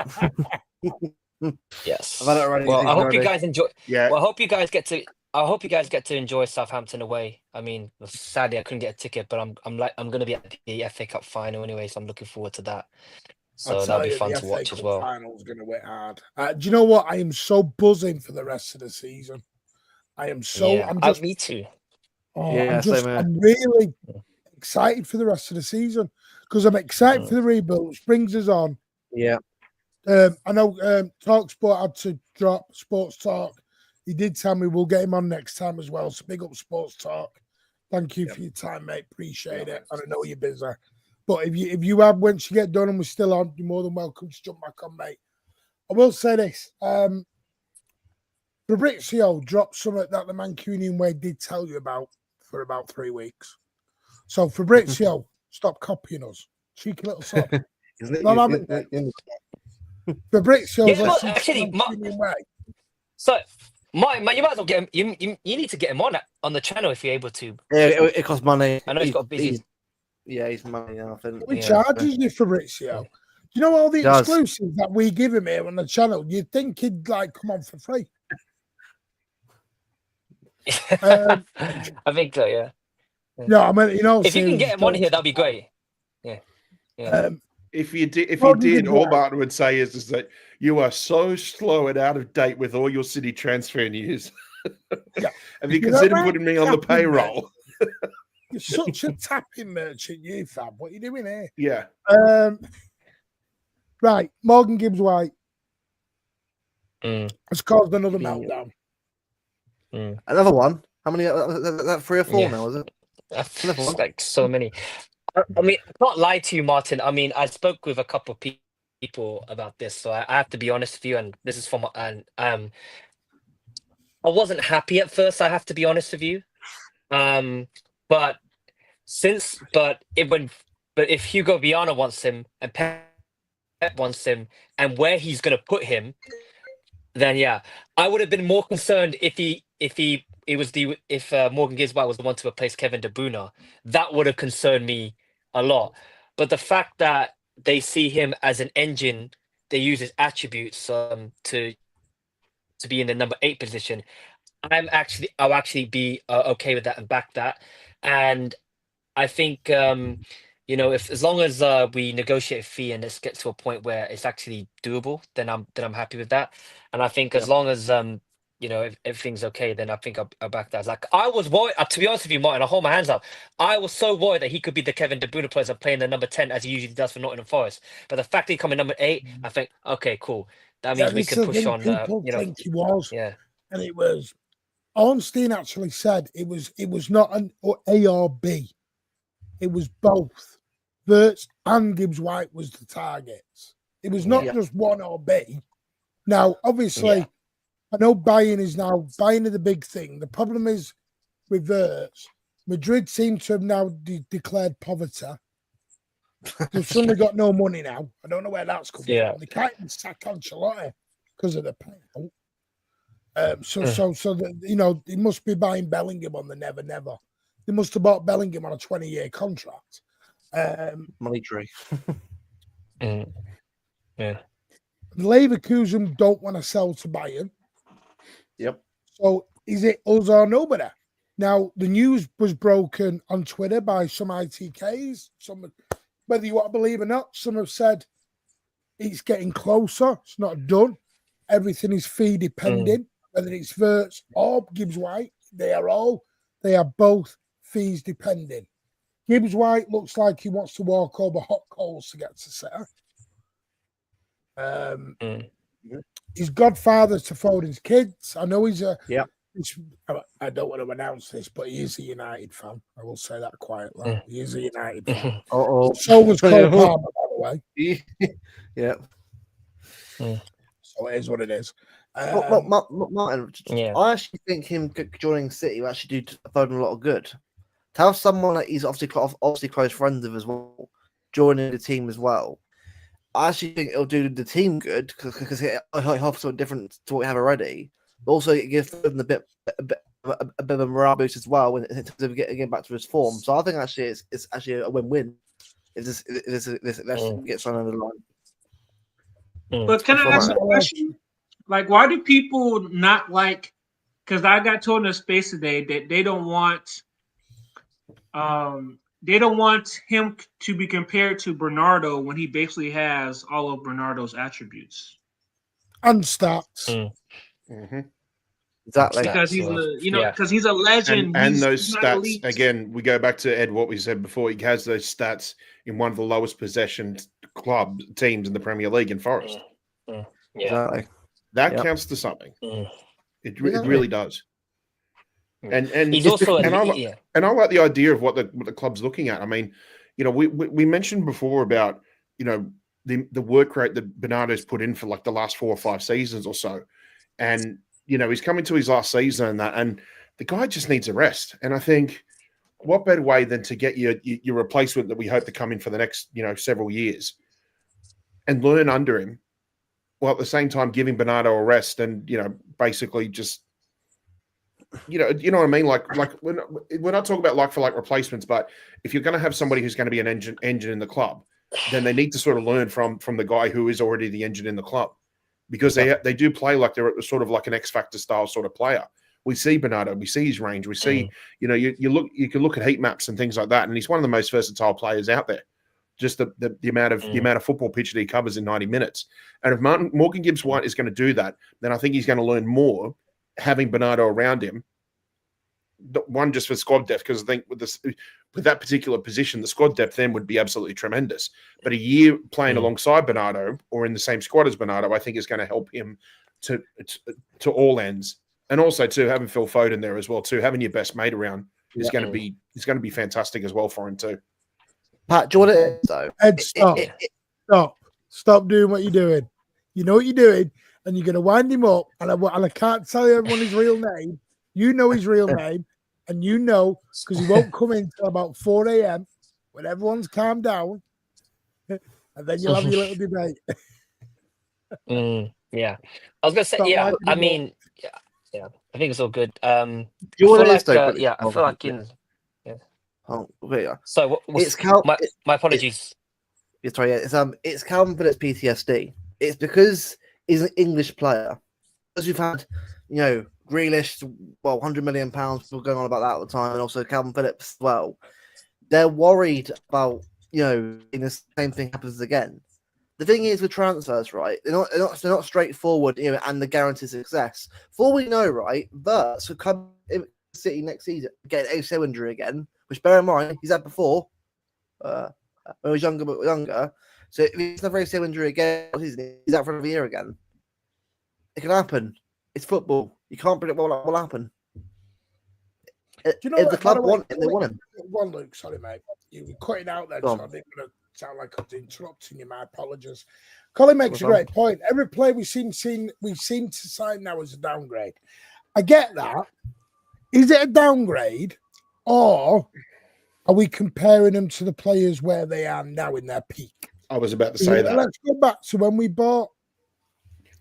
Yes. I've had it already. Well, I hope you guys enjoy. Yeah. Well, I hope you guys get to enjoy Southampton away. I mean, sadly, I couldn't get a ticket, but I'm going to be at the FA Cup final anyway, so I'm looking forward to that. So that'll be fun to watch as well. Final's going to hit hard. Do you know what? I am so buzzing for the rest of the season. I am so. Yeah, me too. Oh, yeah, I'm really excited for the rest of the season because I'm excited for the rebuild, which brings us on. Yeah. I know TalkSport had to drop Sports Talk. He did tell me we'll get him on next time as well. So big up Sports Talk. Thank you for your time, mate. Appreciate it. And I know you're busy. But if you have, once you get done and we're still on, you're more than welcome to jump back on, mate. I will say this. Fabrizio dropped something that the Mancunian way did tell you about for about 3 weeks. So Fabrizio, stop copying us. Cheeky little sod. Fabrizio, actually, so you might as well get him. You need to get him on the channel if you're able to. Yeah, it costs money. I know he's got busy. He's money now. We charges you, Fabrizio. You know all the exclusives that we give him here on the channel. You'd think he'd come on for free. I think so. Yeah. No, I mean, if you can get him on here, that'd be great. Yeah. If you did, all Martin would say is that you are so slow and out of date with all your City transfer news. Have you considered putting me on the payroll? You're such a tapping merchant, you fab. What are you doing here? Yeah. Right, Morgan Gibbs-White has caused another meltdown. Another one? How many? That 3 or 4 now, is it? It's like so many. I mean, I can't lie to you, Martin. I mean, I spoke with a couple of people about this, so I have to be honest with you. And this is from I wasn't happy at first. I have to be honest with you. But if Hugo Viana wants him and Pep wants him, and where he's going to put him, then yeah, I would have been more concerned if he if Morgan Gibbs-White was the one to replace Kevin De Bruyne, that would have concerned me a lot. But the fact that they see him as an engine, they use his attributes to be in the number 8 position. I'll actually be okay with that and back that. And I think if as long as we negotiate a fee and this gets to a point where it's actually doable, then I'm happy with that. And I think as long as if everything's okay, then I think I'll back that. Like I was worried, to be honest with you, Martin, I'll hold my hands up. I was so worried that he could be the Kevin De Bruyne player playing the number 10 as he usually does for Nottingham Forest. But the fact that he come in number 8, I think, okay, cool. That means we can push on. People think he was, yeah, and it was. Ornstein actually said it was not an A or B. It was both. Wirtz and Gibbs-White was the targets. It was not just one or B. Now, obviously, I know buying is the big thing. The problem is with Wirtz, Madrid seem to have now declared poverty. They've suddenly got no money now. I don't know where that's coming from. They can't even sack Ancelotti because of the payout. So that, they must be buying Bellingham on the never. They must have bought Bellingham on a 20-year contract. Money tree. Yeah. Leverkusen don't want to sell to Bayern. Yep. So is it us or nobody? Now, the news was broken on Twitter by some ITKs. Whether you want to believe or not, some have said it's getting closer. It's not done. Everything is fee dependent. Whether it's Wirtz or Gibbs-White, they are both fees dependent. Gibbs-White looks like he wants to walk over hot coals to get to City. He's godfather to Foden's kids. I know he's I don't want to announce this, but he is a United fan. I will say that quietly. He is a United fan. So was Cole Palmer, by the way. Yeah. So it is what it is. Martin, I actually think him joining City will actually do Foden a lot of good. To have someone that he's obviously close friends with as well, joining the team as well, I actually think it'll do the team good because it helps something different to what we have already. But also, it gives Foden a bit of a morale boost as well in terms of getting back to his form. So I think actually it's actually a win-win if this gets on the line. But can I ask a question? Like, why do people not like? Because I got told in a space today that they don't want him to be compared to Bernardo when he basically has all of Bernardo's attributes and stats. Exactly, because he's a legend. And those stats again, we go back to Ed what we said before. He has those stats in one of the lowest possession teams in the Premier League in Forest. Exactly. That counts to something. It really does. And he's also I like the idea of what the club's looking at. I mean, we mentioned before about the work rate that Bernardo's put in for like the last 4 or 5 seasons or so, and he's coming to his last season and the guy just needs a rest. And I think what better way than to get your replacement that we hope to come in for the next several years and learn under him, while at the same time giving Bernardo a rest and basically just. You know what I mean? Like we're not talking about like for like replacements, but if you're going to have somebody who's going to be an engine in the club, then they need to sort of learn from the guy who is already the engine in the club, because they do play like they're sort of like an X Factor style sort of player. We see Bernardo, we see his range, we see you can look at heat maps and things like that, and he's one of the most versatile players out there. Just the amount of football pitch that he covers in 90 minutes, and if Morgan Gibbs-White is going to do that, then I think he's going to learn more. Having Bernardo around him, one just for squad depth, because I think with that particular position, the squad depth then would be absolutely tremendous. But a year playing alongside Bernardo or in the same squad as Bernardo, I think is going to help him to all ends, and also to having Phil Foden there as well too. Having your best mate around is going to be fantastic as well for him too. Pat, do you want to though? Ed, stop doing what you're doing. You know what you're doing. And you're going to wind him up, and I can't tell everyone his real name. You know his real name, and because he won't come in until about 4 a.m. when everyone's calmed down, and then you'll have your little debate. Yeah. I was going to say, Yeah, I think it's all good. You know what it is, though, Yeah, I feel like in. Yeah. Oh, wait, So it's Cal. My apologies. Sorry, it's Calvin Phillips PTSD. It's because he's an English player. As we've had, Grealish, £100 million people going on about that all the time, and also Calvin Phillips as well. They're worried about, the same thing happens again. The thing is with transfers, right? They're not straightforward, and the guaranteed success. For all we know, right, Wirtz will come in City next season, get an ACL injury again, which bear in mind he's had before. When he was younger. So if he's not very ACL injury again, he's out for another year again. It can happen. It's football. You can't predict what will happen. If the club want him, they want him. One, Luke, sorry, mate. You were cutting out there, so I didn't want to sound like I was interrupting you. My apologies. Colin makes a great point. Every player we seem to sign now is a downgrade. I get that. Is it a downgrade, or are we comparing them to the players where they are now in their peak? I was about to say that. Let's go back to when we bought.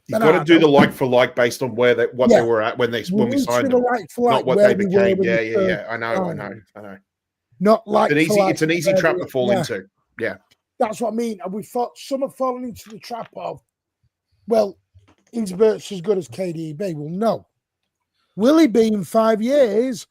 You've got to do the like for like based on where they were at when we signed them, not what they became. Yeah. I know. Not like it's an easy trap to fall into. Yeah, that's what I mean. And some have fallen into the trap of, well, is Wirtz as good as KDB? Well, no. Will he be in 5 years?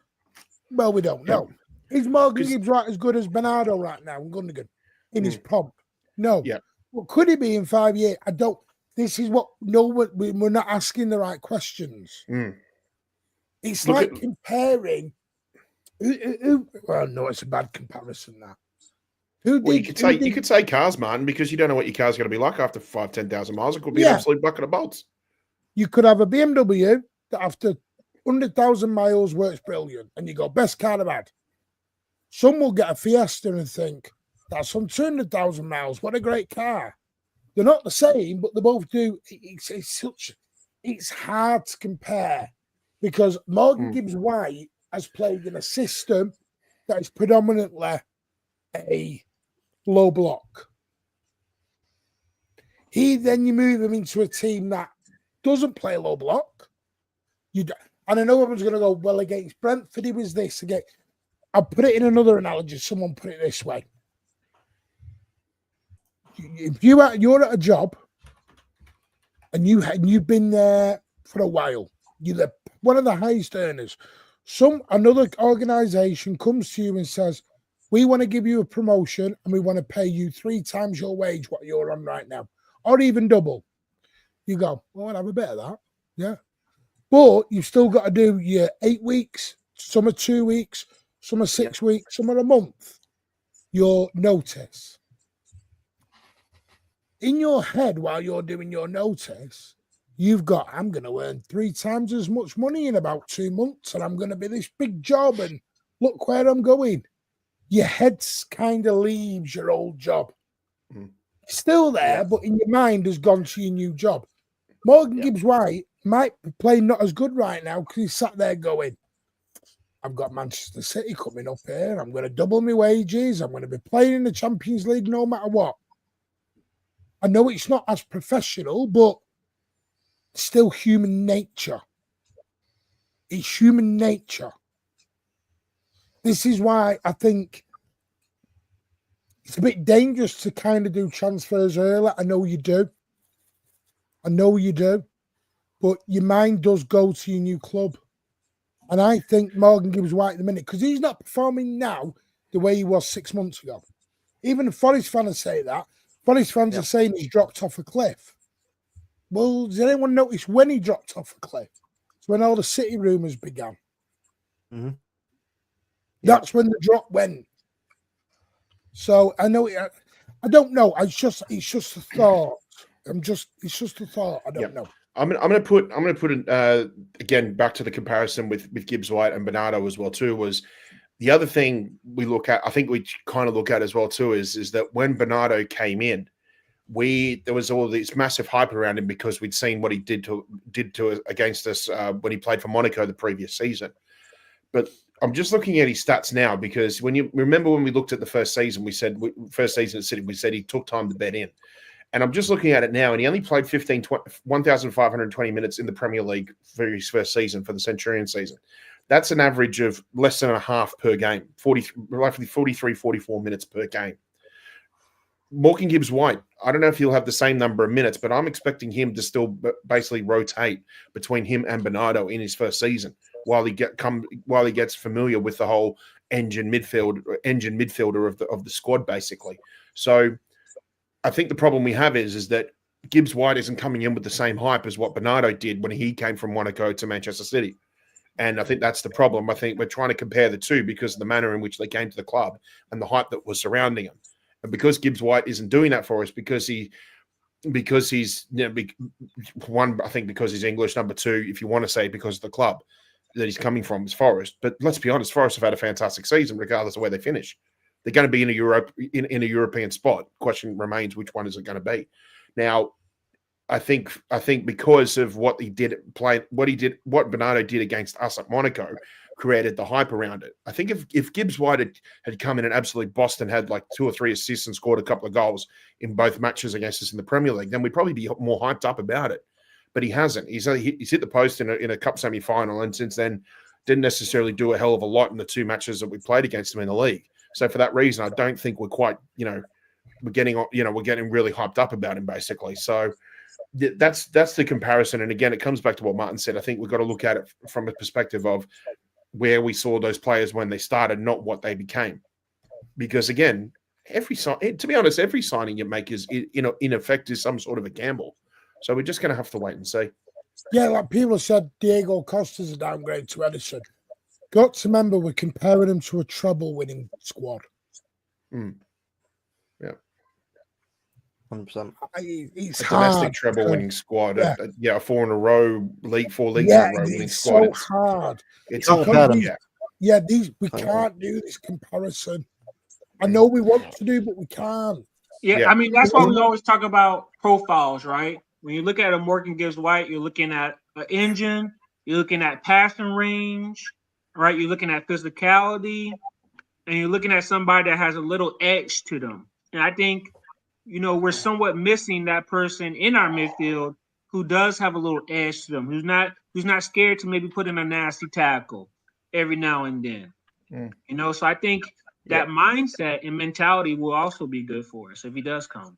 Well, we don't know. Is Morgan Gibbs-White as good as Bernardo right now in Gundogan in his prompt? No. Yeah. Well, could he be in 5 years? I don't. This is what we're not asking the right questions. It's comparing. Well, no, it's a bad comparison. That. You could say cars, man, because you don't know what your car's going to be like after 5,000-10,000 miles. It could be an absolute bucket of bolts. You could have a BMW that after 100,000 miles works brilliant, and you go best car I've had. Some will get a Fiesta and think that's on 200,000 miles. What a great car! They're not the same, but they both do. It's hard to compare because Morgan Gibbs-White has played in a system that is predominantly a low block. You move him into a team that doesn't play low block. And I know everyone's going to go, well, against Brentford, he was this. Again, I'll put it in another analogy. Someone put it this way. If you're at a job and you've been there for a while, you're one of the highest earners. Another organisation comes to you and says, we want to give you a promotion and we want to pay you 3 times your wage what you're on right now, or even double. You go, well, I'll have a bit of that. Yeah. But you've still got to do your 8 weeks, some are 2 weeks, some are 6 weeks, some are a month. Your notice. In your head, while you're doing your notice, you've got, I'm going to earn 3 times as much money in about 2 months, and I'm going to be this big job, and look where I'm going. Your head kind of leaves your old job. Still there, but in your mind has gone to your new job. Morgan Gibbs-White might be playing not as good right now because he's sat there going, I've got Manchester City coming up here. I'm going to double my wages. I'm going to be playing in the Champions League no matter what. I know it's not as professional, but still human nature. It's human nature. This is why I think it's a bit dangerous to kind of do transfers early. I know you do. But your mind does go to your new club. And I think Morgan Gibbs-White at the minute, because he's not performing now the way he was 6 months ago. Even the Forest fans say that. Forest fans are saying he's dropped off a cliff. Well, does anyone notice when he dropped off a cliff? It's when all the City rumours began. That's when the drop went. So I know I don't know. It's just a thought. It's just a thought. I don't know. I'm gonna put it again back to the comparison with Gibbs-White and Bernardo as well too. Was the other thing we look at? I think we kind of look at as well too is that when Bernardo came in, there was all this massive hype around him because we'd seen what he did to against us when he played for Monaco the previous season. But I'm just looking at his stats now because when you remember when we looked at the first season, we said first season at City, we said he took time to bed in. And I'm just looking at it now, and he only played 1,520 minutes in the Premier League for his first season, for the Centurion season. That's an average of less than a half per game, roughly 43, 44 minutes per game. Morgan Gibbs-White, I don't know if he'll have the same number of minutes, but I'm expecting him to still basically rotate between him and Bernardo in his first season while he gets familiar with the whole engine midfielder of the squad, basically. So I think the problem we have is that Gibbs-White isn't coming in with the same hype as what Bernardo did when he came from Monaco to Manchester City. And I think that's the problem. I think we're trying to compare the two because of the manner in which they came to the club and the hype that was surrounding him. And because Gibbs-White isn't doing that for us, because he's one, I think because he's English, number two, if you want to say because of the club that he's coming from is Forest. But let's be honest, Forest have had a fantastic season regardless of where they finish. They're going to be in a European spot. Question remains, which one is it going to be? Now, I think because of what Bernardo did against us at Monaco created the hype around it. I think if Gibbs-White had come in and absolutely bossed and had like 2 or 3 assists and scored a couple of goals in both matches against us in the Premier League, then we'd probably be more hyped up about it. But he hasn't. He's hit the post in a cup semi-final, and since then didn't necessarily do a hell of a lot in the 2 matches that we played against him in the league. So for that reason, I don't think we're quite, we're getting really hyped up about him basically. So that's the comparison. And again, it comes back to what Martin said. I think we've got to look at it from a perspective of where we saw those players when they started, not what they became. Because again, to be honest, every signing you make is, in effect, is some sort of a gamble. So we're just going to have to wait and see. Yeah, like people said, Diego Costa's a downgrade to Edison. Got to remember, we're comparing him to a treble-winning squad. Yeah. 100%. It's a hard. Domestic treble-winning squad. Yeah. A 4 in a row, 4 leagues in a row winning squad. It's so hard. It's we can't do this comparison. I know we want to do, but we can't. Yeah, I mean, that's why we always talk about profiles, right? When you look at a Morgan Gibbs-White, you're looking at an engine, you're looking at passing range, right? You're looking at physicality, and you're looking at somebody that has a little edge to them. And I think, we're somewhat missing that person in our midfield who does have a little edge to them, who's not scared to maybe put in a nasty tackle every now and then. So I think that mindset and mentality will also be good for us if he does come.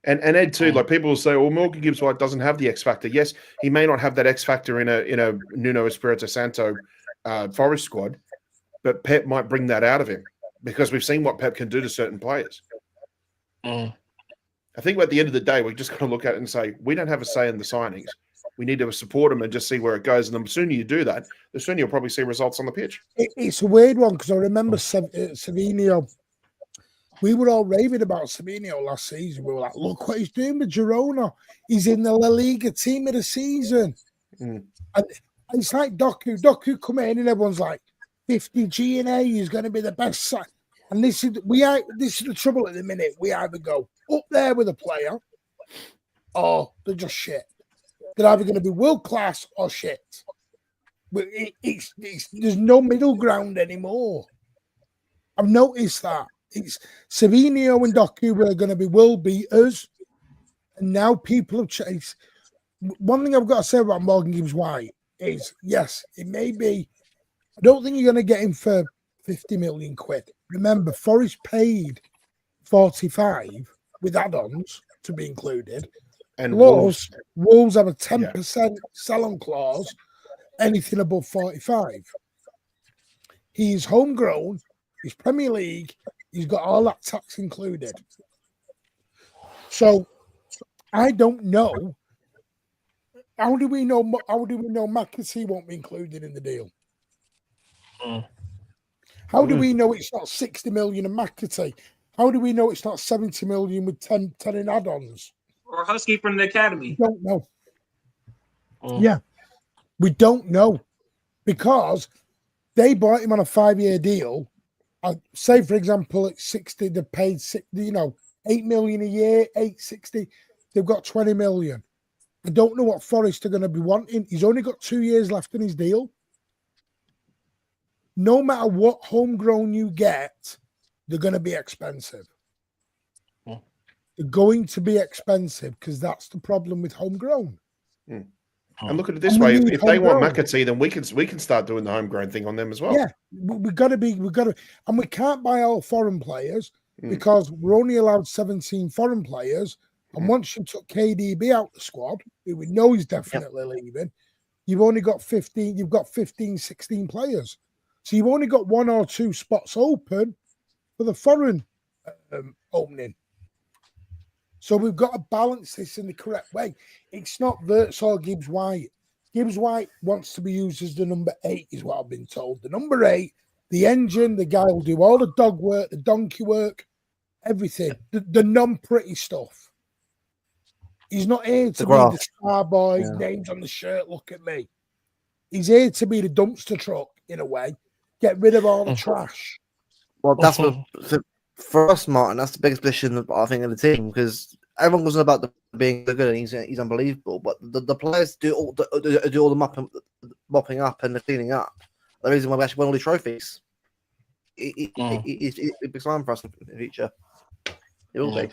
And Ed too, like people will say, well, Morgan Gibbs-White doesn't have the X factor. Yes, he may not have that X factor in a Nuno Espirito Santo Forest squad, but Pep might bring that out of him because we've seen what Pep can do to certain players. I think at the end of the day, we're just going to look at it and say, we don't have a say in the signings. We need to support them and just see where it goes. And the sooner you do that, the sooner you'll probably see results on the pitch. It's a weird one because I remember Savinio. We were all raving about Savinio last season. We were like, look what he's doing with Girona. He's in the La Liga team of the season. And it's like Doku. Doku come in and everyone's like, 50 G&A is going to be the best side. And this is the trouble at the minute. We either go up there with a player or they're just shit. They're either going to be world class or shit. But there's no middle ground anymore. I've noticed that. It's Savinio and Doku were going to be world beaters, and now people have chased. One thing I've got to say about Morgan Gibbs-White is, yes, it may be. I don't think you're going to get him for 50 million quid. Remember, Forest paid 45 with add-ons to be included. And Wolves have a 10% sell-on clause, anything above 45. He's homegrown, he's Premier League, he's got all that tax included. So I don't know. How do we know McAtee won't be included in the deal? How do we know it's not 60 million in McAtee? How do we know it's not 70 million with 10 in add-ons? Or Husky from the academy? We don't know. Yeah. We don't know. Because they bought him on a 5-year deal. Say, for example, at 60, they paid 8 million a year, 860. They've got 20 million. I don't know what Forest are going to be wanting. He's only got 2 years left in his deal. No matter what homegrown you get, they're going to be expensive. They're going to be expensive because that's the problem with homegrown. And look at it this And we way: need if they want homegrown. McAtee, then we can start doing the homegrown thing on them as well. Yeah, we got to, and we can't buy all foreign players because we're only allowed 17 foreign players. And once you took KDB out the squad, who we know he's definitely leaving, you've only got 15. You've got 15, 16 players, so you've only got 1 or 2 spots open for the foreign opening. So we've got to balance this in the correct way. It's not Wirtz or Gibbs-White. Gibbs-White wants to be used as the number 8, is what I've been told. The number 8, the engine, the guy will do all the dog work, the donkey work, everything, the non-pretty stuff. He's not here to be the star boy, names on the shirt, look at me. He's here to be the dumpster truck, in a way, get rid of all the trash. Well, that's what, for us, Martin, that's the biggest position, I think, of the team, because everyone was about being good and he's unbelievable, but the players do all the mopping up and the cleaning up. The reason why we actually won all these trophies. It's a big sign for us in the future. It will be.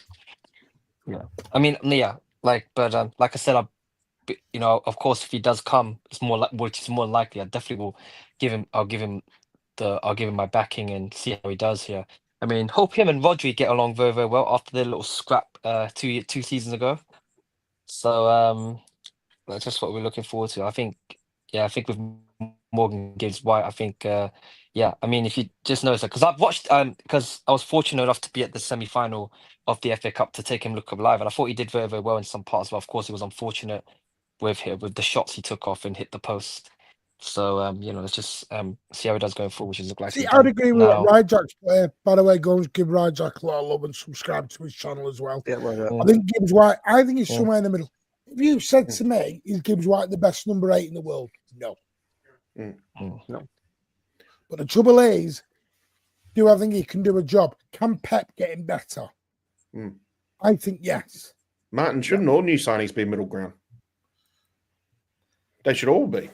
Yeah. I mean, yeah, like I said, of course, if he does come, it's more like, which is more likely, I definitely will I'll give him my backing and see how he does here. I mean, hope him and Rodri get along very, very well after their little scrap 2 seasons ago. So that's just what we're looking forward to. I think with Morgan Gibbs-White, I think, I mean, if you just notice that, because I've watched, because I was fortunate enough to be at the semi-final of the FA Cup to take him look up live, and I thought he did very, very well in some parts, but of course, he was unfortunate with the shots he took off and hit the post. So, let's just see how he does going forward, which is like. See, I'd agree with what Ryjack's player. By the way, go and give Ryjack a lot of love and subscribe to his channel as well. Yeah, I think Gibbs-White, he's somewhere in the middle. If you said to me, is Gibbs-White the best number 8 in the world? No. No. But the trouble is, do I think he can do a job? Can Pep get him better? I think yes. Martin, shouldn't all new signings be middle ground? They should all be.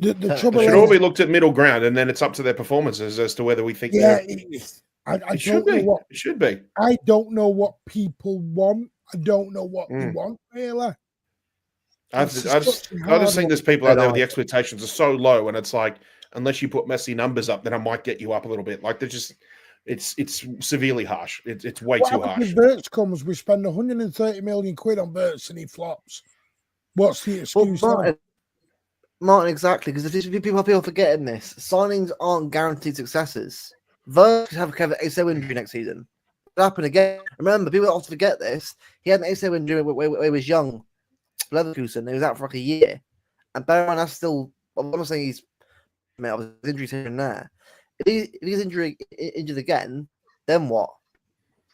The trouble they should is, all be looked at middle ground, and then it's up to their performances as to whether we think. It should be. I don't know what people want. I don't know what they want, really. I just think there's people out there with the expectations are so low, and it's like, unless you put messy numbers up, then I might get you up a little bit. Like, they're just, it's severely harsh. It's way too harsh. If Wirtz comes, we spend 130 million quid on Wirtz and he flops. What's the excuse? Martin, exactly, because people are forgetting this. Signings aren't guaranteed successes. Wirtz could have an ACL injury next season. It'll happen again. Remember, people often forget this. He had an ACL injury when he was young. Leverkusen, he was out for like a year. And bear in mind, that's still, I'm not saying he's injuries here and there. If he's injured again, then what?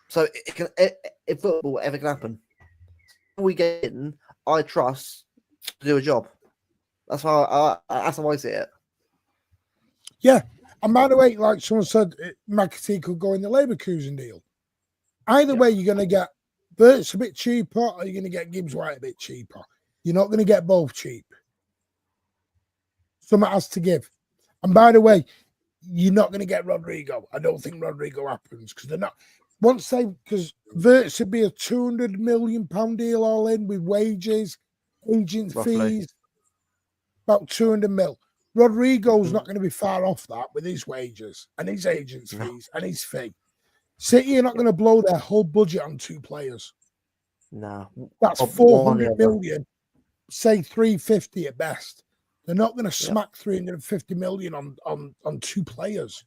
So if football, whatever can happen. When we get in, I trust to do a job. That's how I see it. Yeah. And by the way, like someone said, McAtee could go in the Leverkusen deal. Either way, you're going to get Wirtz a bit cheaper or you're going to get Gibbs-White a bit cheaper. You're not going to get both cheap. Something has to give. And by the way, you're not going to get Rodrigo. I don't think Rodrigo happens because they're not. Because Wirtz would be a £200 million deal all in with wages, agent fees, about 200 mil. Rodrigo's not going to be far off that with his wages and his agent's fees and his fee. City are not going to blow their whole budget on 2 players. No. That's 400 million, say 350 at best. They're not going to smack 350 million on 2 players.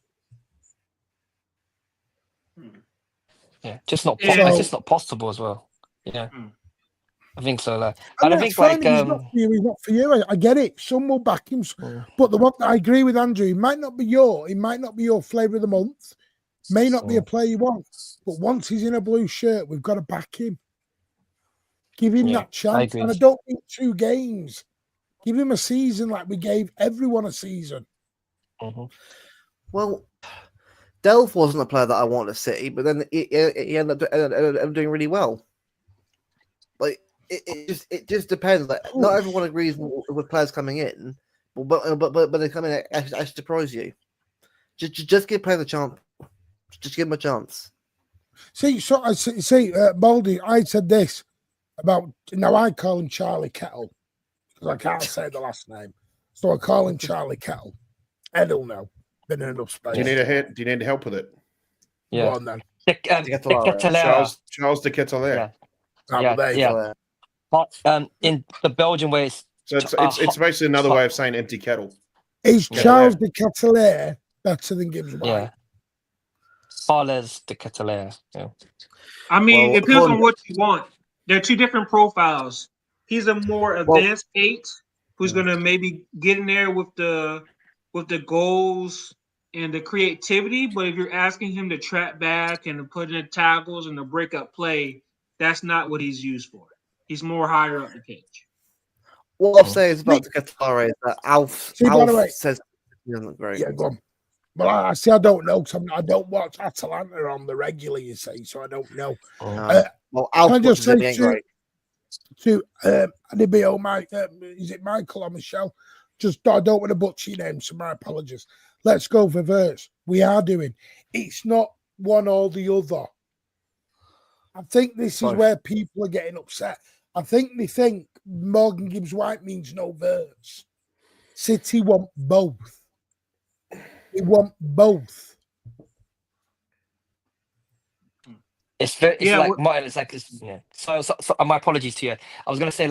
Yeah, it's just not possible as well. Yeah. I think so. And I think fine, he's not for you. I get it. Some will back him, but the one I agree with Andrew. He might not be your flavour of the month. May not be a player you want, but once he's in a blue shirt, we've got to back him. Give him that chance, and I don't think 2 games. Give him a season like we gave everyone a season. Well, Delph wasn't a player that I wanted to see, but then he ended up doing really well. Like it just depends. Like not everyone agrees with players coming in, but they come in actually surprise you. Just give players a chance. Just give them a chance. Baldy, I said this about, now I call him Charlie Kettle because I can't say the last name. So I call him Charlie Kettle. Ed'll know. Been in enough space. Do you need help with it? Yeah. Go on then. De Ketelaere. Charles De Ketelaere. Yeah. But in the Belgian way, it's basically another way of saying empty kettle. Is Charles De Ketelaere better than Gibbs-White? Yeah. Charles De Ketelaere. Yeah. I mean, it depends on what you want. They're two different profiles. He's a more advanced 8 who's going to maybe get in there with the goals and the creativity. But if you're asking him to track back and to put in the tackles and to break up play, that's not what he's used for. He's more higher up the pitch. What I'll say is about the Qatar is that Alf says he doesn't look great. Yeah, go on. Well, I don't know because I don't watch Atalanta on the regular, you see, so I don't know. Well, Alf just say ain't great. To Adibio, is it Michael or Michelle? I don't want to butcher your name, so my apologies. Let's go for Wirtz. We are doing. It's not one or the other. I think this is where people are getting upset. I think they think Morgan Gibbs-White means no Wirtz. City want both. They want both. It's like Martin. It's like So my apologies to you. I was gonna say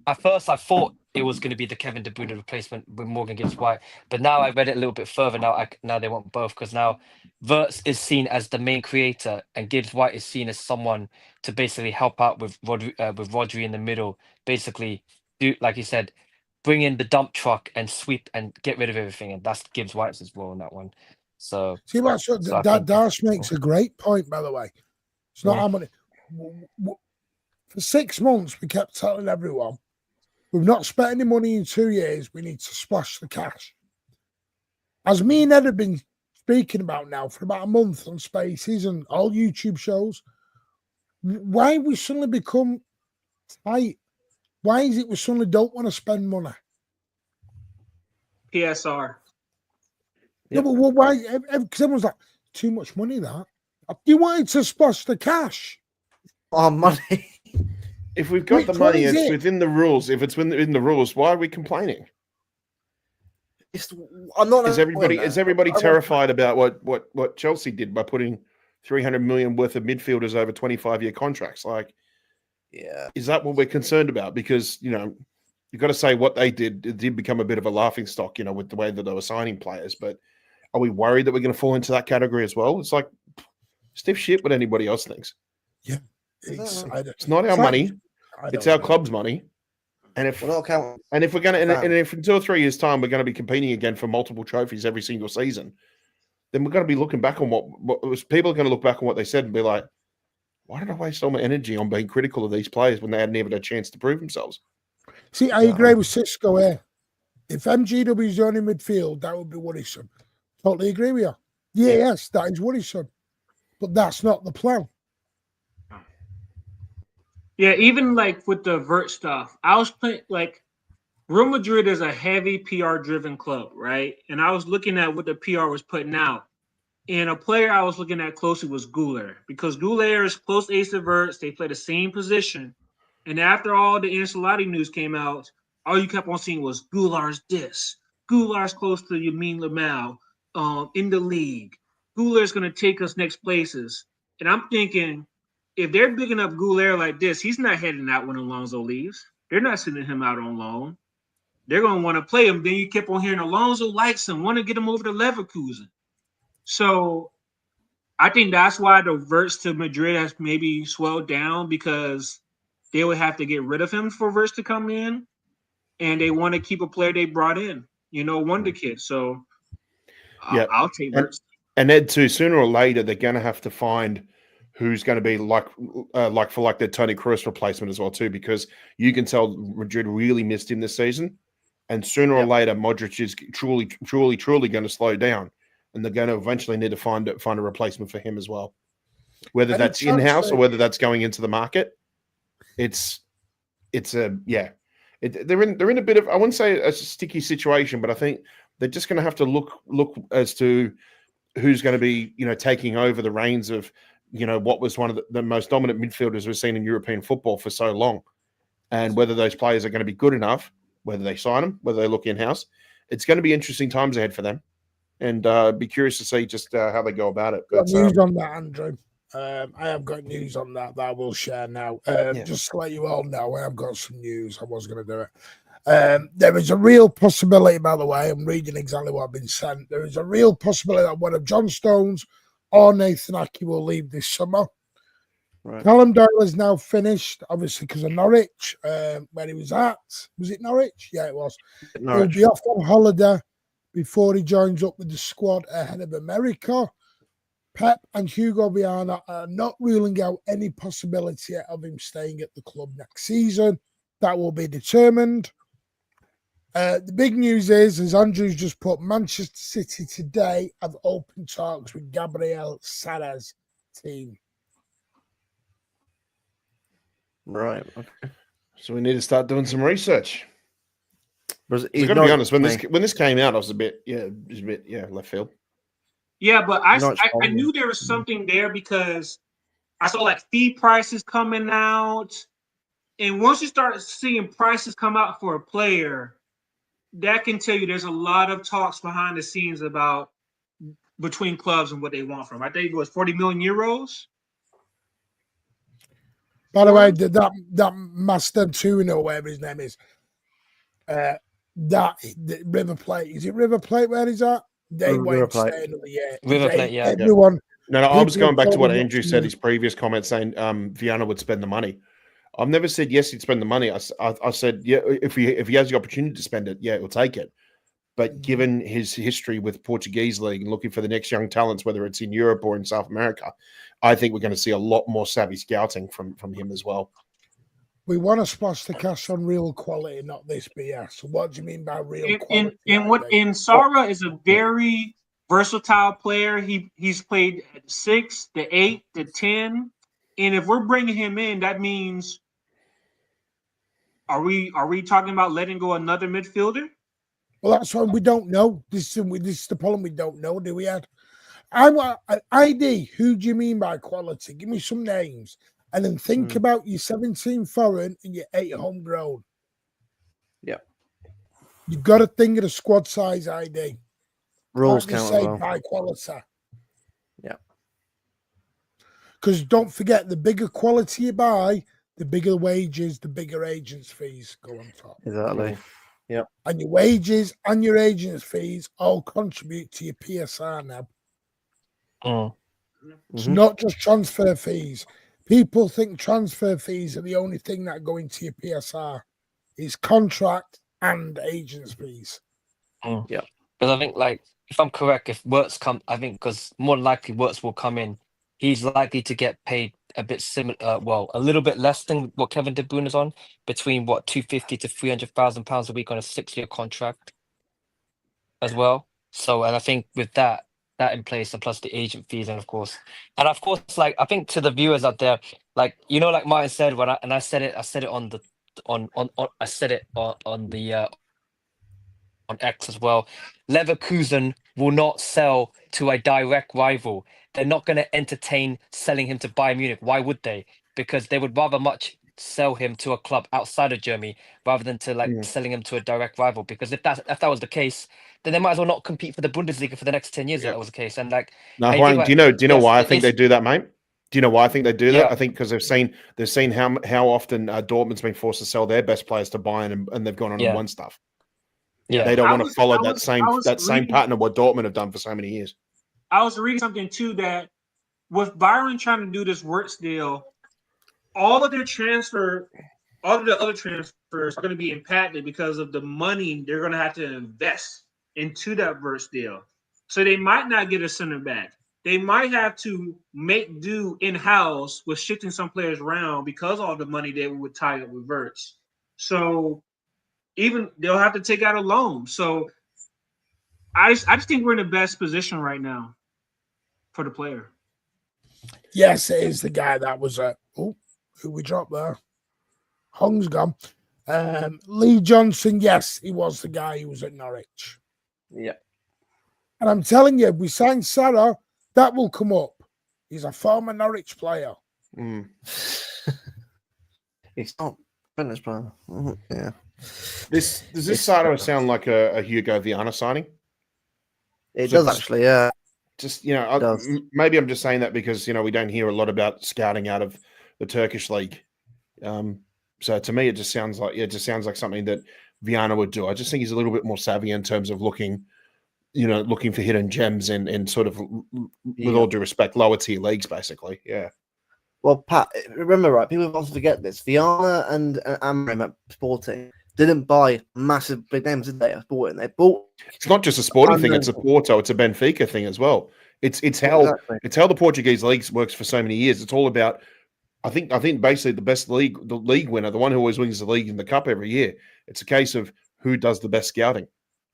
at first I thought it was going to be the Kevin De Bruyne replacement with Morgan Gibbs-White, but now I read it a little bit further. Now they want both because now Wirtz is seen as the main creator and Gibbs-White is seen as someone to basically help out with Rodri in the middle. Basically, do like you said, bring in the dump truck and sweep and get rid of everything, and that's Gibbs-White's as well on that one. So see what Dash makes a great point, by the way. It's not how many. For 6 months, we kept telling everyone we've not spent any money in 2 years. We need to splash the cash. As me and Ed have been speaking about now for about a month on Spaces and all YouTube shows, why we suddenly become tight? Why is it we suddenly don't want to spend money? PSR. Yeah, but why? Because everyone's like, too much money, that. You wanted to splash the cash. Oh, money. If we've got the money, it's within the rules. If it's within the rules, why are we complaining? I'm not. Is everybody terrified about what Chelsea did by putting 300 million worth of midfielders over 25-year contracts? Is that what we're concerned about? Because you've got to say what they did. It did become a bit of a laughing stock, with the way that they were signing players. But are we worried that we're going to fall into that category as well? It's like stiff shit what anybody else thinks. Yeah, it's not our money. It's our club's money. And if we're going to, and if in 2 or 3 years' time we're going to be competing again for multiple trophies every single season, then we're going to be looking back on what people are going to look back on what they said and be like, why did I waste all my energy on being critical of these players when they hadn't even had a chance to prove themselves? See, I agree with Cisco here. If MGW is on in midfield, that would be worrisome. Totally agree with you. Yes, that is worrisome. But that's not the plan. Yeah, even with the Wirtz stuff, I was playing Real Madrid is a heavy PR-driven club, right? And I was looking at what the PR was putting out. And a player I was looking at closely was Güler because Güler is close ace to Wirtz. They play the same position. And after all the Ancelotti news came out, all you kept on seeing was Güler's this. Güler's close to Yamin Lamau in the league. Güler's going to take us next places. And I'm thinking, if they're bigging up Güler like this, he's not heading out when Alonso leaves. They're not sending him out on loan. They're going to want to play him. Then you kept on hearing Alonso likes him, want to get him over to Leverkusen. So I think that's why the Wirtz to Madrid has maybe swelled down because they would have to get rid of him for Wirtz to come in. And they want to keep a player they brought in, wonder kid. So I'll take Wirtz. And Ed, too, sooner or later, they're going to have to find who's going to be like their Toni Kroos replacement as well, too, because you can tell Madrid really missed him this season. And sooner or later, Modric is truly going to slow down. And they're going to eventually need to find a replacement for him as well. Whether that's in-house or whether that's going into the market, they're in a bit of, I wouldn't say a sticky situation, but I think they're just going to have to look as to who's going to be, taking over the reins of what was one of the most dominant midfielders we've seen in European football for so long, and whether those players are going to be good enough, whether they sign them, whether they look in-house. It's going to be interesting times ahead for them, and be curious to see just how they go about it. Got news on that, Andrew. I have got news on that I will share now. Just to let you all know, I have got some news. I was going to do it. There is a real possibility, by the way, I'm reading exactly what I've been sent. There is a real possibility that one of John Stones or Nathan Aké will leave this summer. Right. Callum Doyle is now finished, obviously, because of Norwich, where he was at. Was it Norwich? Yeah, it was. Norwich. He'll be off on holiday before he joins up with the squad ahead of America. Pep and Hugo Viana are not ruling out any possibility of him staying at the club next season. That will be determined. The big news is, as Andrew's just put, Manchester City today have open talks with Gabriel Sarra's team. Right. Okay. So we need to start doing some research. I've got to be honest, when this came out, I was a bit left field. Yeah, but I knew there was something there because I saw like fee prices coming out, and once you start seeing prices come out for a player, that can tell you there's a lot of talks behind the scenes about between clubs and what they want from. I think it was 40 million euros. By the way, that Master Tuna or whatever his name is, that River Plate, is it River Plate where he's at? They won't stay another year. River Plate, yeah. Everyone. No, I was going back to what Andrew said, his previous comment saying Viana would spend the money. I've never said yes, he'd spend the money. I said, yeah, if he has the opportunity to spend it, yeah, he'll take it. But given his history with Portuguese league and looking for the next young talents, whether it's in Europe or in South America, I think we're going to see a lot more savvy scouting from him as well. We want to splash the cash on real quality, not this BS. What do you mean by real quality? And Sarra is a very versatile player. He's played at the 6, the 8, the 10. And if we're bringing him in, that means are we talking about letting go another midfielder? Well, that's what we don't know. This is the problem. We don't know. Do we have? I want ID. Who do you mean by quality? Give me some names, and then think about your 17 foreign and your 8 homegrown. Yeah, you've got to think of the squad size. ID rules count say by quality. Yeah, because don't forget, the bigger quality you buy, the bigger wages, the bigger agents' fees go on top. Exactly. Yeah, and your wages and your agents' fees all contribute to your PSR now. It's not just transfer fees. People think transfer fees are the only thing that go into your PSR. It's contract and agents' fees. Yeah, because I think, like, if I'm correct, if Wirtz come, I think because more likely Wirtz will come in, he's likely to get paid a bit similar, a little bit less than what Kevin De Bruyne is on, between $250,000 to £300,000 a week on a 6-year contract as well. So, and I think with that in place, and plus the agent fees, and of course, like, I think to the viewers out there, like, like Martin said, I said it on X as well. Leverkusen will not sell to a direct rival. They're not going to entertain selling him to Bayern Munich. Why would they? Because they would rather much sell him to a club outside of Germany rather than to selling him to a direct rival. Because if that was the case, then they might as well not compete for the Bundesliga for the next 10 years. If that was the case. And like, now, Juan, do you know why I think they do that, mate? Do you know why I think they do that? I think because they've seen how often Dortmund's been forced to sell their best players to Bayern, and they've gone on and won stuff. Yeah, they don't want to follow that same pattern of what Dortmund have done for so many years. I was reading something too that with Bayern trying to do this Wirtz deal, all of the other transfers are going to be impacted because of the money they're going to have to invest into that Wirtz deal. So they might not get a center back. They might have to make do in-house with shifting some players around because of all the money they would tie up with Wirtz. So even they'll have to take out a loan. So I just think we're in the best position right now for the player. Yes, it is the guy that was who we dropped there. Hong's gone. Lee Johnson, yes, he was the guy who was at Norwich. Yeah. And I'm telling you, we signed Sarra, that will come up. He's a former Norwich player. Mm. It's not Brentford's player. Yeah. Does this start to sound like a Hugo Viana signing? It So does just- actually, yeah. Just, you know, does. maybe I'm just saying that because, you know, we don't hear a lot about scouting out of the Turkish league. So to me, it just sounds like something that Viana would do. I just think he's a little bit more savvy in terms of looking for hidden gems and sort of, with all due respect, lower tier leagues, basically. Yeah. Well, Pat, remember, right? People often forget this. Viana and Amram at Sporting didn't buy massive big names, did they? They bought. It's not just a Sporting thing; it's a Porto, it's a Benfica thing as well. It's how the Portuguese league works for so many years. It's all about. I think basically the league winner, the one who always wins the league and the cup every year. It's a case of who does the best scouting,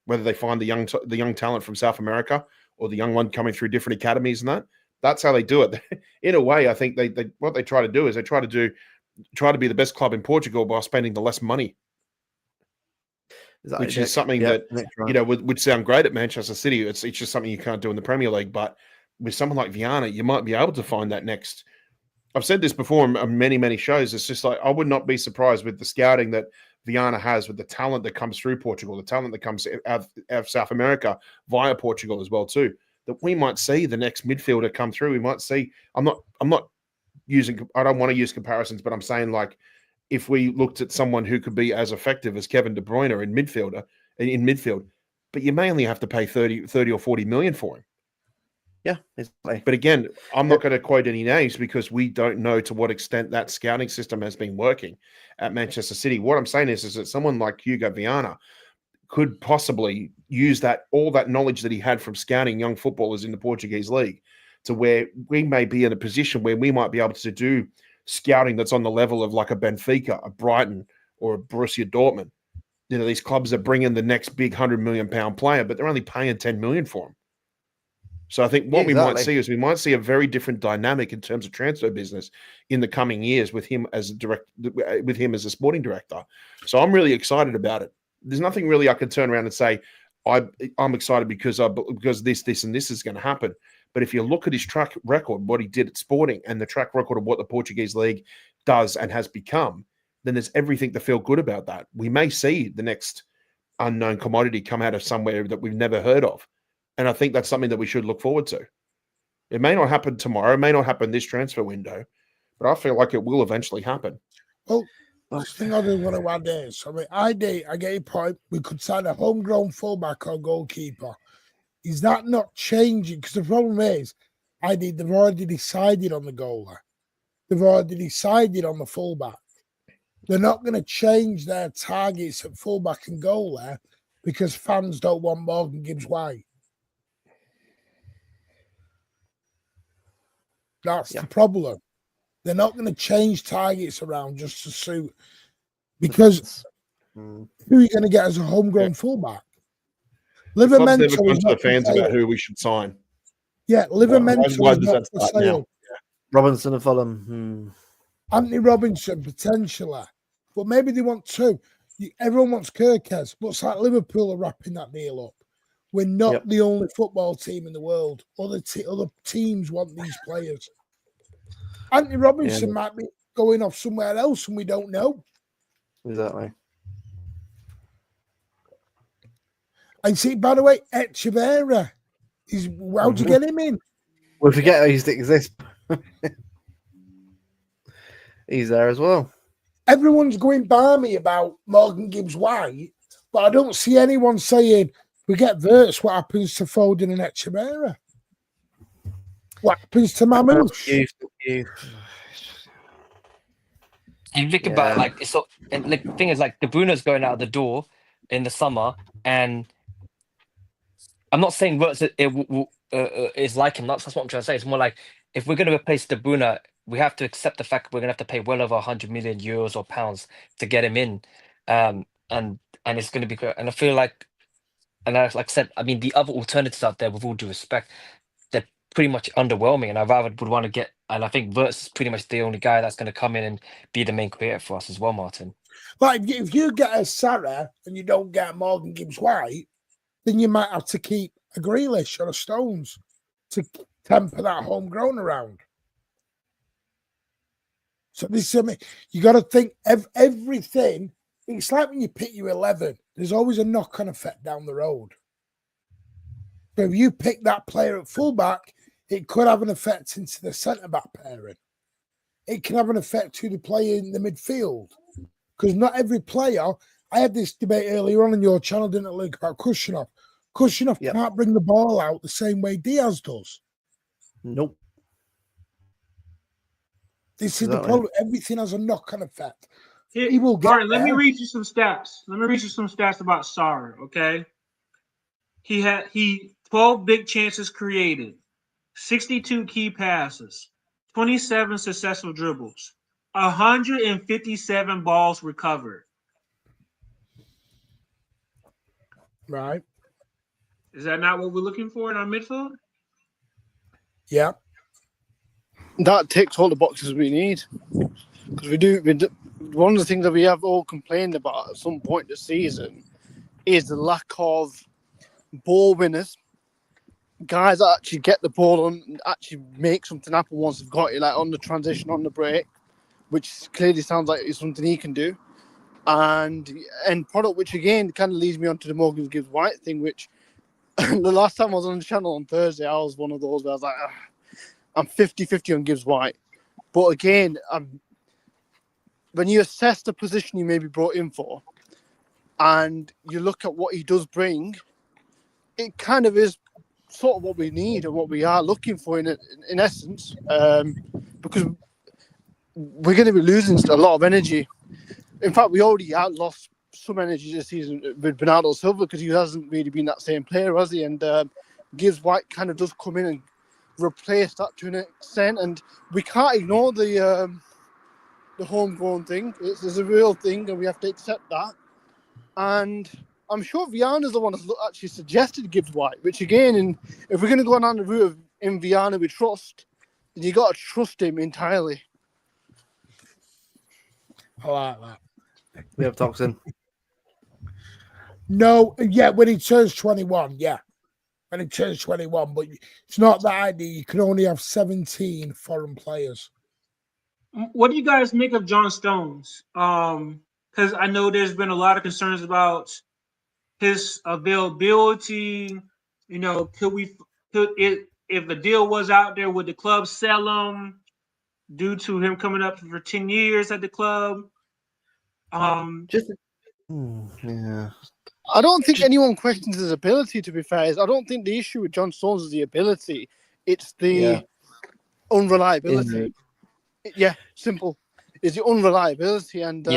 whether they find the young talent from South America or the young one coming through different academies and that. That's how they do it. In a way, I think they what they try to do is they try to be the best club in Portugal by spending the less money. Which is something that would sound great at Manchester City. It's just something you can't do in the Premier League. But with someone like Viana, you might be able to find that next. I've said this before on many shows. It's just like I would not be surprised with the scouting that Viana has, with the talent that comes through Portugal, the talent that comes out of South America via Portugal as well too. That we might see the next midfielder come through. We might see. I don't want to use comparisons, but I'm saying like, if we looked at someone who could be as effective as Kevin De Bruyne in midfield, but you may only have to pay 30 or 40 million for him. Yeah, exactly. But again, I'm not going to quote any names because we don't know to what extent that scouting system has been working at Manchester City. What I'm saying is that someone like Hugo Viana could possibly use all that knowledge that he had from scouting young footballers in the Portuguese league to where we may be in a position where we might be able to do scouting that's on the level of like a Benfica, a Brighton, or a Borussia Dortmund. You know, these clubs that bring in the next big £100 million player, but they're only paying 10 million for him. So I think what we might see is a very different dynamic in terms of transfer business in the coming years with him as a sporting director. So I'm really excited about it. There's nothing really I can turn around and say I'm excited because this and this is going to happen. But if you look at his track record, what he did at Sporting, and the track record of what the Portuguese league does and has become, then there's everything to feel good about that. We may see the next unknown commodity come out of somewhere that we've never heard of. And I think that's something that we should look forward to. It may not happen tomorrow, it may not happen this transfer window, but I feel like it will eventually happen. Well, the thing I do want to add is, I get your point. We could sign a homegrown fullback or goalkeeper. Is that not changing? Because the problem is, they've already decided on the goalie. They've already decided on the fullback. They're not going to change their targets at fullback and goalie because fans don't want Morgan Gibbs-White. That's the problem. They're not going to change targets around just to suit. Because who are you going to get as a homegrown fullback? Livermento is not to the fans about who we should sign. Yeah, Livermento is not for sale. Robinson of Fulham. Anthony Robinson, potentially. But maybe they want two. Everyone wants Kirkes. Looks like Liverpool are wrapping that deal up. We're not the only football team in the world. Other teams want these players. Anthony Robinson might be going off somewhere else and we don't know. Exactly. And see, by the way, Echeverria, how'd you get him in? We forget he exists. He's there as well. Everyone's going balmy about Morgan Gibbs-White, but I don't see anyone saying, we get Wirtz, what happens to Foden and Echeverria? What happens to Mamouche? You think about the thing is, like, De Bruyne's going out the door in the summer, and I'm not saying Wirtz is like him. That's what I'm trying to say. It's more like, if we're going to replace De Bruyne, we have to accept the fact we're going to have to pay well over 100 million euros or pounds to get him in, and it's going to be. And I feel like, and like I said, I mean, the other alternatives out there, with all due respect, they're pretty much underwhelming, and I rather would want to get. And I think Wirtz is pretty much the only guy that's going to come in and be the main creator for us as well, Martin. Like, if you get a Sarah and you don't get Morgan Gibbs-White, then you might have to keep a Grealish or a Stones to temper that homegrown around. So this is, I mean, you got to think everything. It's like when you pick your 11, there's always a knock-on effect down the road. So if you pick that player at fullback, it could have an effect into the centre-back pairing. It can have an effect to the player in the midfield. Because not every player, I had this debate earlier on your channel, didn't I, Luke, about Kushinov. Kushinov can't bring the ball out the same way Diaz does. Nope. This is the problem. Everything has a knock-on effect. He will get Martin, let me read you some stats. Let me read you some stats about Sarr, okay? He had 12 big chances created, 62 key passes, 27 successful dribbles, 157 balls recovered. Right. Is that not what we're looking for in our midfield? Yeah. That ticks all the boxes we need. Because we do. One of the things that we have all complained about at some point this season is the lack of ball winners. Guys that actually get the ball on and actually make something happen once they've got it, like on the transition, on the break, which clearly sounds like it's something he can do. And end product, which again kind of leads me on to the Morgan Gibbs-White thing, which the last time I was on the channel on Thursday, I was one of those where I was like, I'm 50-50 on Gibbs-White. But again, when you assess the position he may be brought in for, and you look at what he does bring, it kind of is sort of what we need and what we are looking for in essence, because we're going to be losing a lot of energy. In fact, we already have lost some energy this season with Bernardo Silva because he hasn't really been that same player, has he? And Gibbs-White kind of does come in and replace that to an extent, and we can't ignore the homegrown thing. It's a real thing, and we have to accept that. And I'm sure Viana's the one that's actually suggested Gibbs-White, which again, if we're going to go down the route of in Viana we trust, then you got to trust him entirely. I like that. We have Toxin. No, yeah, when he turns 21, yeah. When he turns 21, but it's not that idea. You can only have 17 foreign players. What do you guys make of John Stones? Because I know there's been a lot of concerns about his availability. You know, if the deal was out there, would the club sell him due to him coming up for 10 years at the club? Yeah. I don't think anyone questions his ability, to be fair. I don't think the issue with John Stones is the ability. It's the unreliability. Yeah, simple. It's the unreliability. And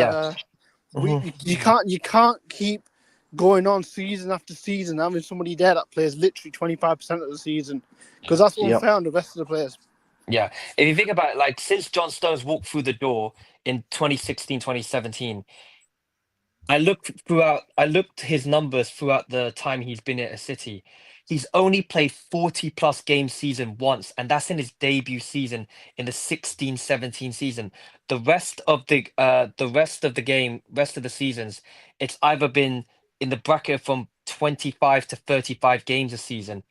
you can't keep going on season after season having somebody there that plays literally 25% of the season, because that's unfair on the rest of the players. Yeah. If you think about it, like since John Stones walked through the door in 2016, 2017, I looked his numbers throughout the time he's been at a City. He's only played 40 plus game season once, and that's in his debut season in the 16-17 season. The rest of the seasons, it's either been in the bracket from 25 to 35 games a season.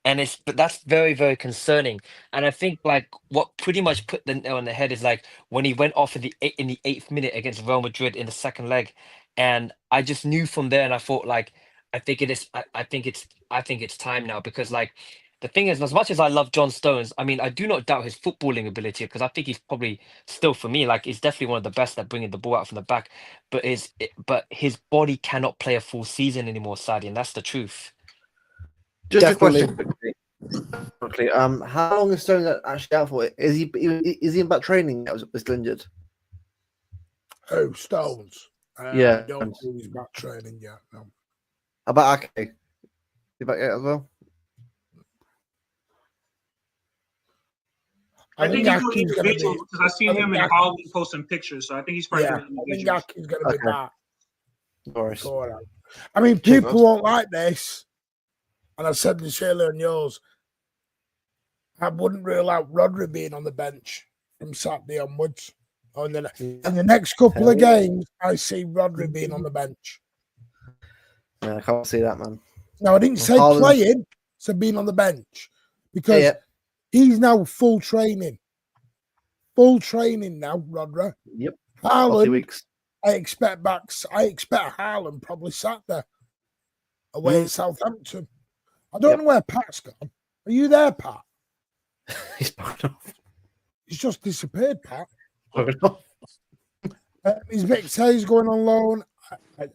But that's very, very concerning. And I think like what pretty much put the nail on the head is like when he went off in the 8th minute against Real Madrid in the second leg. And I just knew from there, and I thought like, I think it's time now, because like the thing is, as much as I love John Stones, I mean, I do not doubt his footballing ability, because I think he's probably still, for me, like he's definitely one of the best at bringing the ball out from the back. But his body cannot play a full season anymore, Sadie, and that's the truth. Just Definitely. a question quickly. How long is Stones actually out for? Is he in back training? That was still injured. Oh, Stones. Yeah. I don't think he's back training yet. No. About Ake? Is he back yet as well? I think he's doing Ake's gonna individuals, because I've seen him in Holland posting pictures, so I think he's probably doing individuals. I think Ake's going to be back. Boris. I mean, people won't like this, and I said this earlier on yours. I wouldn't rule out Rodri being on the bench from Saturday onwards. In the next couple of games, I see Rodri being on the bench. Yeah, I can't see that, man. No, I didn't say playing, so being on the bench. Because He's now full training. Full training now, Rodra. Yep. Haaland, weeks. I expect Haaland probably sat there away at Southampton. I don't know where Pat's gone. Are you there, Pat? He's bugged off. He's just disappeared, Pat. Bugged off. Is Victor's going on loan?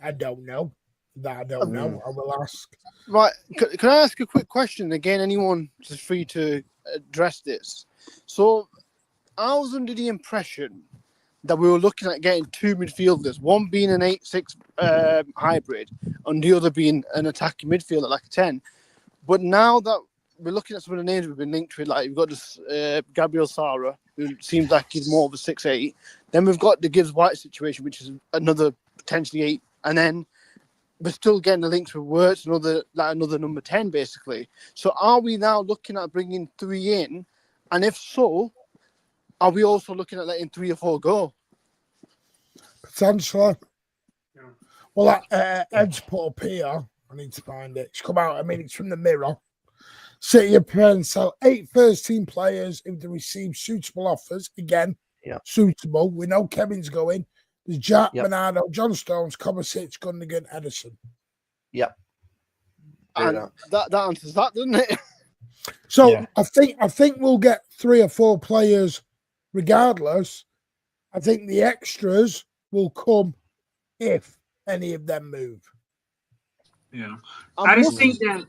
I don't know. That I don't know. I will ask. Right. Can I ask a quick question? Again, anyone is free to address this. So, I was under the impression that we were looking at getting two midfielders, one being an 8-6 hybrid and the other being an attacking midfielder, like a 10. But now that we're looking at some of the names we've been linked with, like we've got this Gabriel Sara, who seems like he's more of a 6-8. Then we've got the Gibbs-White situation, which is another potentially 8. And then we're still getting the links with Wirtz, another number 10, basically. So are we now looking at bringing 3 in? And if so, are we also looking at letting 3 or 4 go? Potentially. Yeah. Well, Ed's put up here. I need to find it. It's come out. I mean, it's from the Mirror. City are preparing to sell 8 first-team players if they receive suitable offers. Again, suitable. We know Kevin's going. There's Jack, Bernardo, John Stones, Kovacic, Gundogan, Edison. Yep. And that answers that, doesn't it? So I think we'll get 3 or 4 players regardless. I think the extras will come if any of them move. Yeah. I just think that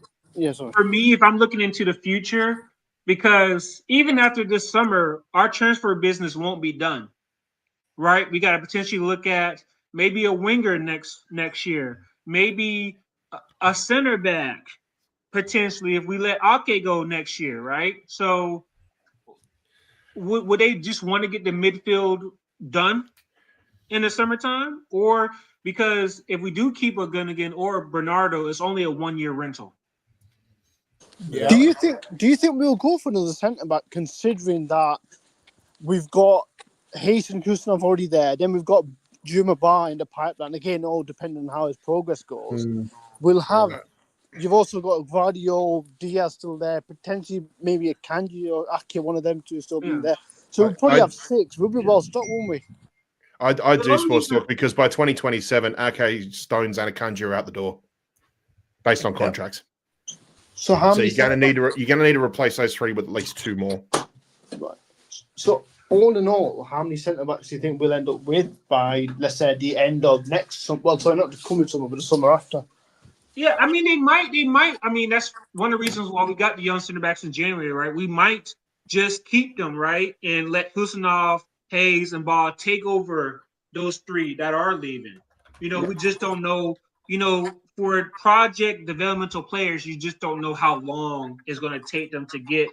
for me, if I'm looking into the future, because even after this summer, our transfer business won't be done. Right? We got to potentially look at maybe a winger next year, maybe a center back potentially if we let Ake go next year, right? So would they just want to get the midfield done in the summertime? Or because if we do keep a Gundogan or Bernardo, it's only a 1-year rental. Yeah. Do you think we'll go for another centre back considering that we've got Hayes and Kusanov already there, then we've got Juma Bar in the pipeline, again, all depending on how his progress goes. We'll have you've also got Gvardiol, Diaz still there, potentially maybe a Kanji or Ake, one of them two still being there. So we'll probably have 6. We'll be well stocked, won't we? I do sports talk because by 2027, Ake, Stones, and Akanji are out the door, based on contracts. So you're going to need to replace those 3 with at least 2 more. Right. So all in all, how many centre backs do you think we'll end up with by, let's say, the end of next summer? Well, sorry, not the coming summer, but the summer after. Yeah, I mean, they might. I mean, that's one of the reasons why we got the young centre backs in January, right? We might just keep them, right, and let Kusanov, Hayes, and Ball take over those 3 that are leaving. You know, we just don't know. You know, for project developmental players, you just don't know how long it's going to take them to get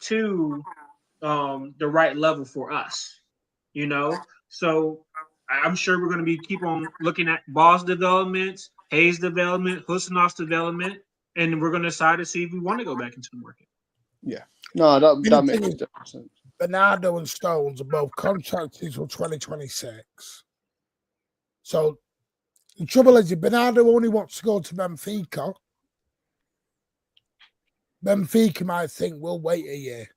to the right level for us, you know. So I'm sure we're going to be keep on looking at Ball's development, Hayes' development, Husanov's development, and we're going to decide to see if we want to go back into the market. Yeah, no, that makes sense. Bernardo and Stones are both contracted until 2026. So the trouble is, if Bernardo only wants to go to Benfica, Benfica might think we'll wait a year.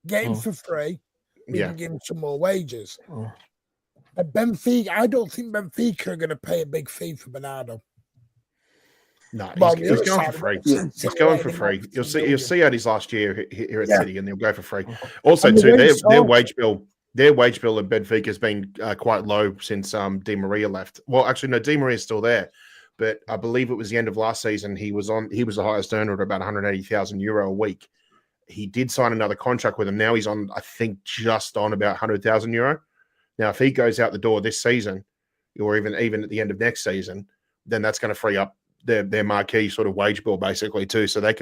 Get him for free. We can give him some more wages. And Benfica, I don't think Benfica are going to pay a big fee for Bernardo. No, he's going for free. He's going for free. You'll see out his last year here at City, and he'll go for free. Also, too, their wage bill at Benfica has been quite low since Di Maria left. Well, actually, no, Di Maria's still there, but I believe it was the end of last season. He was the highest earner at about €180,000 a week. He did sign another contract with him. Now he's on, I think, just on about €100,000. Now, if he goes out the door this season, or even at the end of next season, then that's going to free up their marquee sort of wage bill basically too. So they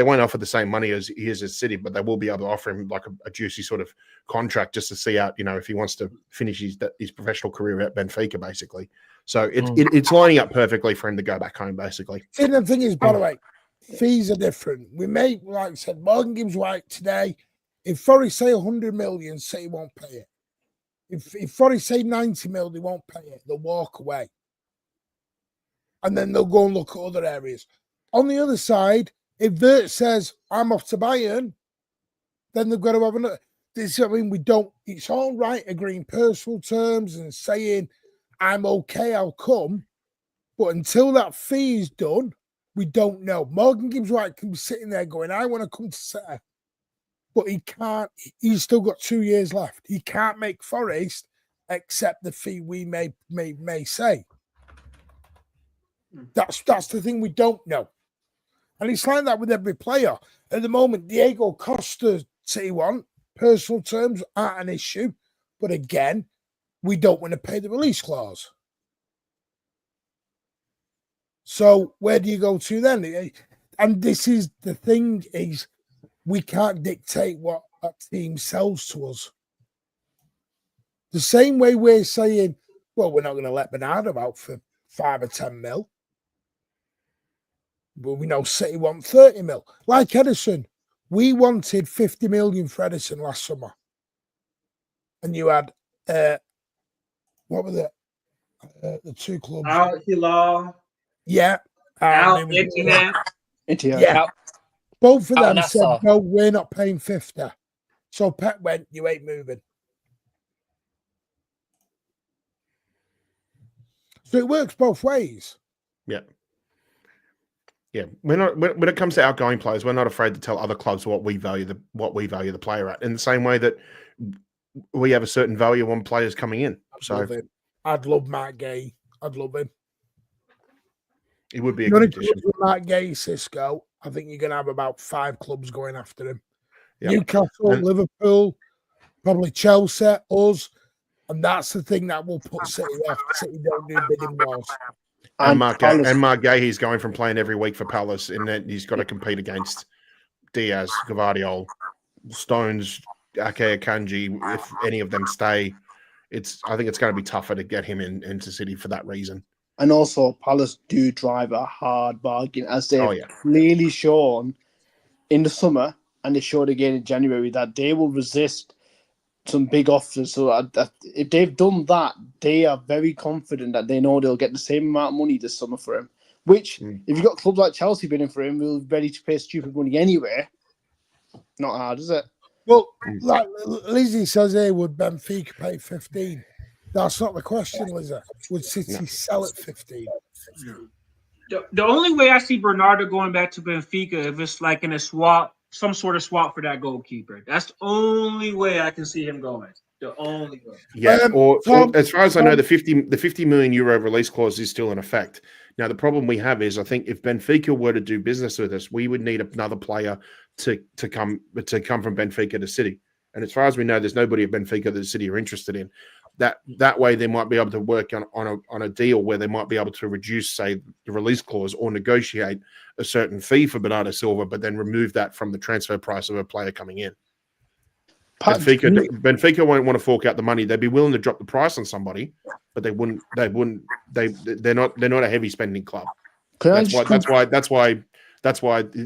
won't offer the same money as he is at City, but they will be able to offer him like a juicy sort of contract just to see out, you know, if he wants to finish his professional career at Benfica basically. So it's lining up perfectly for him to go back home basically. See, the thing is, by the way, fees are different. We may, like I said, Morgan Gibbs-White today, if Forest say 100 million, City won't pay it. If Forest say 90 million, they won't pay it. They'll walk away. And then they'll go and look at other areas. On the other side, If Wirtz says, I'm off to Bayern, then they've got to have another. I mean, we don't, it's all right agreeing personal terms and saying, I'm okay, I'll come. But until that fee is done, we don't know. Morgan Gibbs-White can be sitting there going, I want to come to City. But he can't, he's still got 2 years left. He can't make Forest accept the fee we may say. That's the thing we don't know. And it's like that with every player. At the moment, Diego Costa, City want, personal terms aren't an issue. But again, we don't want to pay the release clause. So where do you go to then? And this is the thing is we can't dictate what a team sells to us. The same way we're saying, well, we're not going to let Bernardo out for 5 or 10 mil. But we know City want 30 mil. Like Edison, we wanted 50 million for Edison last summer. And you had, what were the two clubs? Al Hilal. Yeah. Al Ittihad. Yeah. Both of them said, Nassau. no, we're not paying 50. So Pep went, you ain't moving. So it works both ways. Yeah. Yeah. We're not when it comes to outgoing players, we're not afraid to tell other clubs what we value the player at. In the same way that we have a certain value on players coming in. I'd love Matt Gay. I'd love him. It would be a good addition. With Matt Gay, Cisco, I think you're going to have about 5 clubs going after him. Yep. Newcastle, Liverpool, probably Chelsea, us. And that's the thing that will put City off. City don't do bidding wars. And Mark Gay, he's going from playing every week for Palace, and then he's got to compete against Diaz, Gvardiol, Stones, Ake Akanji. If any of them stay, I think it's going to be tougher to get him into City for that reason. And also, Palace do drive a hard bargain, as they've clearly shown in the summer, and they showed again in January, that they will resist some big offers. So if they've done that, they are very confident that they know they'll get the same amount of money this summer for him. Which, if you've got clubs like Chelsea bidding for him, we're ready to pay stupid money anyway. Not hard, is it? Well, like Lizzie says here, would Benfica pay 15? That's not the question, Lizzie. Would City sell at 15? The only way I see Bernardo going back to Benfica if it's like in a swap, some sort of swap for that goalkeeper. That's the only way I can see him going. The only way. Yeah, or as far as I know, the 50 million euro release clause is still in effect. Now, the problem we have is, I think if Benfica were to do business with us, we would need another player to come from Benfica to City. And as far as we know, there's nobody at Benfica that City are interested in. That way, they might be able to work on a deal where they might be able to reduce, say, the release clause or negotiate a certain fee for Bernardo Silva, but then remove that from the transfer price of a player coming in. Benfica won't want to fork out the money. They'd be willing to drop the price on somebody, but they're not a heavy spending club. That's why.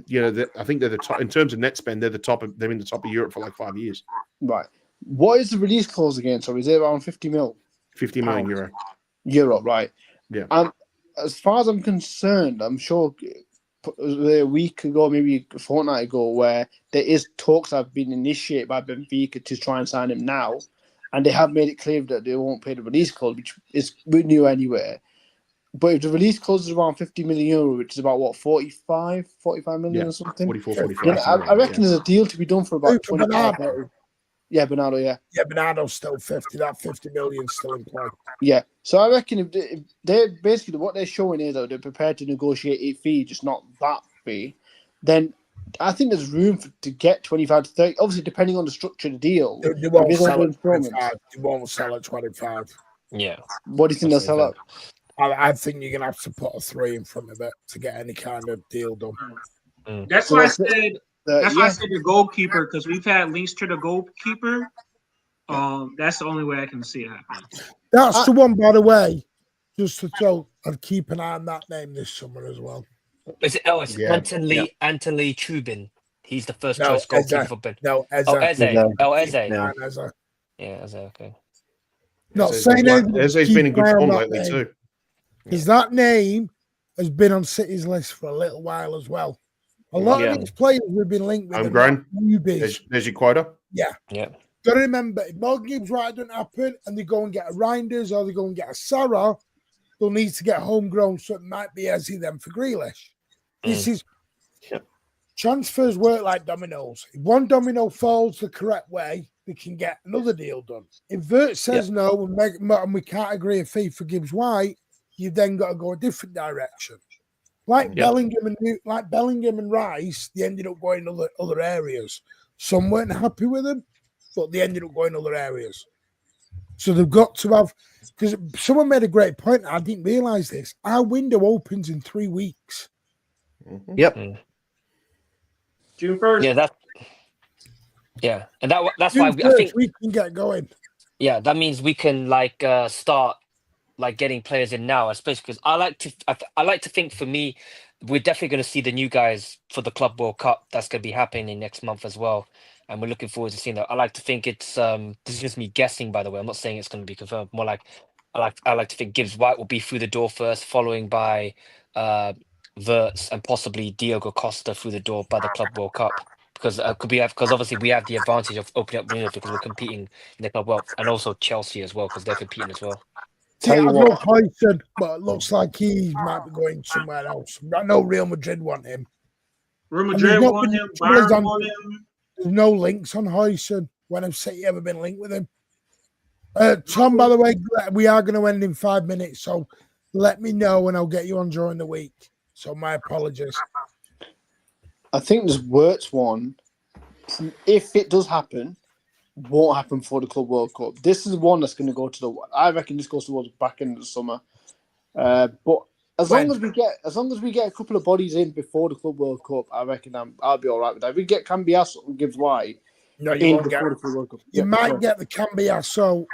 You know, I think they're the top in terms of net spend. They're in the top of Europe for like 5 years. Right. What is the release clause again? So is it around 50 mil? 50 million euro. Euro, right? Yeah. As far as I'm concerned, I'm sure a week ago, maybe a fortnight ago, where there is talks that have been initiated by Benfica to try and sign him now, and they have made it clear that they won't pay the release clause, which is new anyway. But if the release clause is around 50 million euro, which is about what, 45 million or something? 44, 45. I reckon there's a deal to be done for about 25. Yeah, Bernardo, yeah. Yeah, Bernardo's still 50. That 50 million still in play. Yeah. So I reckon if they're basically what they're showing is that they're prepared to negotiate a fee, just not that fee, then I think there's room to get 25 to 30. Obviously, depending on the structure of the deal. They won't sell at 25. They won't sell at 25. Yeah. What do you think they'll sell at? I think you're going to have to put a 3 in front of it to get any kind of deal done. That's why I said... That's why I said the goalkeeper, because we've had links to the goalkeeper. That's the only way I can see it happening. That's the one, by the way, just to tell, and keep an eye on that name this summer as well. Is it? Oh, it's Anthony Trubin. He's the first choice goalkeeper for Ben. No, Eze. Eze. Eze. Yeah, Eze, okay. Not saying Eze's been in good form lately too. Because that name has been on City's list for a little while as well. A lot of these players we've been linked with Homegrown. newbies. There's your quota. Yeah. Got to remember, if Morgan Gibbs-White doesn't happen and they go and get a Reinders or they go and get a Sarah, they'll need to get homegrown, so it might be Ezzy then for Grealish. This is transfers work like dominoes. If one domino falls the correct way, they can get another deal done. If Wirtz says no and we can't agree a fee for Gibbs-White, you've then got to go a different direction. Like Bellingham and Rice, they ended up going other areas. Some weren't happy with them, but they ended up going other areas. So they've got to have, because someone made a great point. I didn't realize this. Our window opens in 3 weeks. Yep. June 1st. And that's why I think we can get going. Yeah, that means we can start getting players in now, especially because I like to think, for me, we're definitely going to see the new guys for the Club World Cup. That's going to be happening next month as well, and we're looking forward to seeing that. I like to think it's this is just me guessing, by the way. I'm not saying it's going to be confirmed. More like I like to think Gibbs-White will be through the door first, following by Wirtz and possibly Diogo Costa through the door by the Club World Cup. Because obviously we have the advantage of opening up windows because we're competing in the Club World, and also Chelsea as well because they're competing as well. Tell you what, Hoyson, but it looks like he might be going somewhere else. I know Real Madrid want him. Real Madrid want him. Bayern want him. There's no links on Hoyson. When have City ever been linked with him? Tom, by the way, we are going to end in 5 minutes, so let me know and I'll get you on during the week. So my apologies. I think this Wirtz one, if it does happen, won't happen for the Club World Cup. This is one that's going to go to the. I reckon this goes towards the back end of the summer. But as long as we get a couple of bodies in before the Club World Cup, I reckon I'll be all right with that. If we get Cambiasso and Gibbs-White, no, you won't get. The Club World Cup. You might get the Cambiasso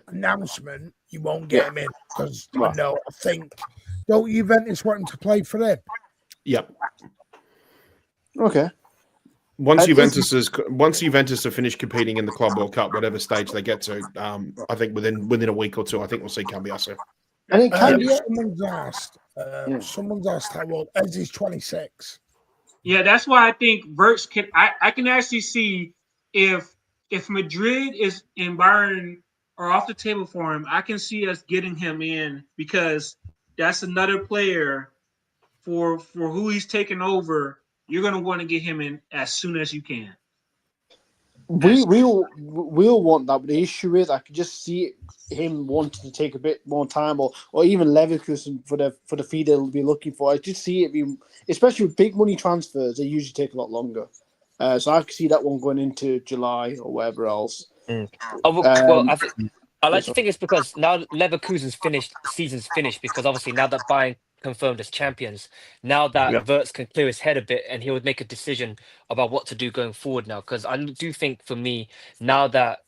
announcement. You won't get him in because I think don't Juventus want him to play for them? Yep. Okay. Once Juventus have finished competing in the Club World Cup, whatever stage they get to, I think within a week or two, I think we'll see Cambiasso. I think someone's asked how old Ezzy's 26. Yeah, that's why I think Wirtz can. I can actually see if Madrid is in Bayern are off the table for him, I can see us getting him in because that's another player for who he's taking over. You're going to want to get him in as soon as you can. We'll want that, but the issue is I could just see him wanting to take a bit more time, or even Leverkusen for the fee they'll be looking for. I just see it being, especially with big money transfers, they usually take a lot longer. So I could see that one going into July or whatever else. I like to think it's because now Leverkusen's season's finished because obviously now that Bayern confirmed as champions, now that Wirtz can clear his head a bit and he would make a decision about what to do going forward now. Because I do think for me, now that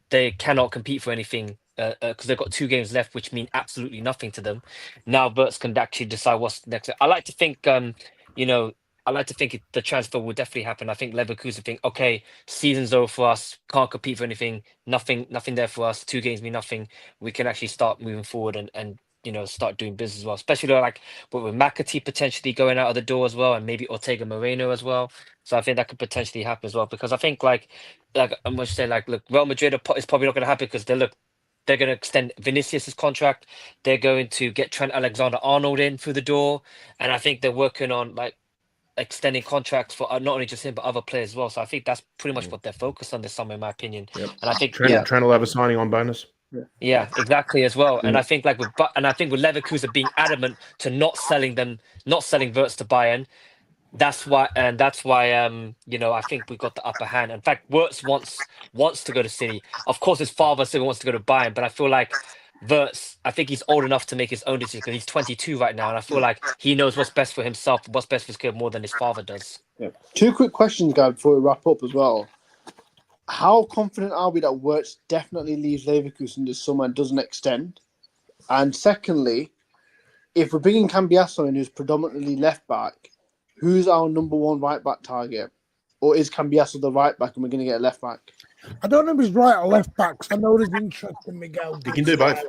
they cannot compete for anything because they've got 2 games left, which mean absolutely nothing to them, now Wirtz can actually decide what's next. I like to think, the transfer will definitely happen. I think Leverkusen think, okay, season's over for us, can't compete for anything, nothing there for us, 2 games mean nothing. We can actually start moving forward and start doing business as well, especially with McAtee potentially going out of the door as well, and maybe Ortega Moreno as well. So I think that could potentially happen as well, because I think I'm going to say look, Real Madrid is probably not going to happen because they're going to extend Vinicius's contract. They're going to get Trent Alexander-Arnold in through the door, and I think they're working on extending contracts for not only just him but other players as well. So I think that's pretty much what they're focused on this summer, in my opinion. Yep. And I think Trent will have a signing on bonus. Yeah, exactly as well. And I think with Leverkusen being adamant to not selling Wirtz to Bayern, that's why I think we got the upper hand. In fact, Wirtz wants to go to City. Of course, his father said he wants to go to Bayern, but I feel like Wirtz, I think he's old enough to make his own decision because he's 22 right now, and I feel like he knows what's best for himself, what's best for his kid more than his father does. Yeah. 2 quick questions, guys, before we wrap up as well. How confident are we that Wirtz definitely leaves Leverkusen this summer and doesn't extend? And secondly, if we're bringing Cambiasso in, who's predominantly left back, who's our number 1 right back target? Or is Cambiasso the right back and we're going to get a left back? I don't know if he's right or left back. I know there's interest in Miguel. He can do both.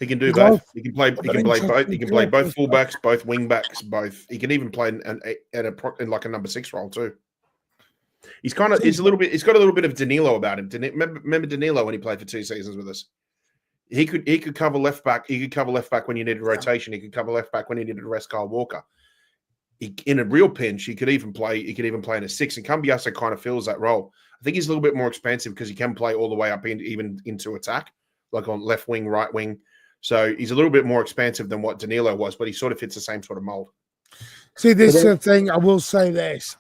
He can do He both. does. He can play. He can play both. He can play both fullbacks, both wing backs, both. He can even play in like a number 6 role too. He's kind of. He's a little bit. He's got a little bit of Danilo about him. Remember Danilo when he played for 2 seasons with us? He could cover left back. He could cover left back when you needed rotation. He could cover left back when you needed to rest Kyle Walker. In a real pinch, he could even play. He could even play in a 6. And Cambiasso kind of fills that role. I think he's a little bit more expansive because he can play all the way up even into attack, like on left wing, right wing. So he's a little bit more expansive than what Danilo was, but he sort of fits the same sort of mold. See, this is the thing. I will say this.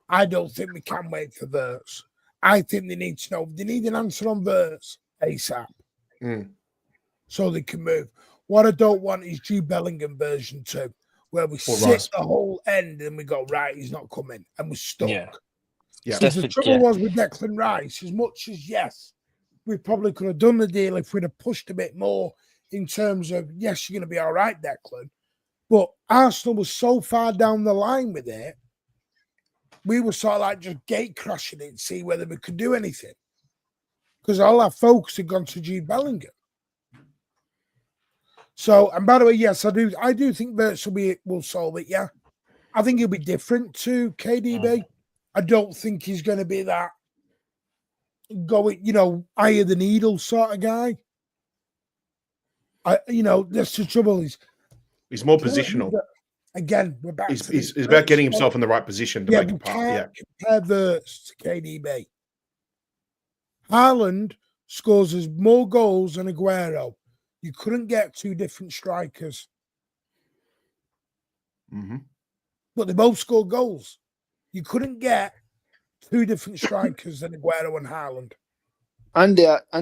I don't think we can wait for Wirtz. I think they need to know. They need an answer on Wirtz ASAP. So they can move. What I don't want is Jude Bellingham version 2, where we sit the whole end and we go, right, he's not coming, and we're stuck. Yeah. The trouble was with Declan Rice, as much as, yes, we probably could have done the deal if we'd have pushed a bit more in terms of, yes, you're going to be all right, Declan. But Arsenal was so far down the line with it, we were sort of like just gate crashing it and see whether we could do anything. Because all our focus had gone to Jude Bellingham. So, and by the way, yes, I do think Wirtz will solve it, yeah. I think he'll be different to KDB. I don't think he's going to be that going, eye of the needle sort of guy. That's the trouble. He's more positional. Again, we're back. He's about getting himself in the right position to make a pass. Yeah, compare Wirtz to KDB. Haaland scores as more goals than Aguero. You couldn't get 2 different strikers. But they both scored goals. You couldn't get 2 different strikers than Aguero and Haaland. And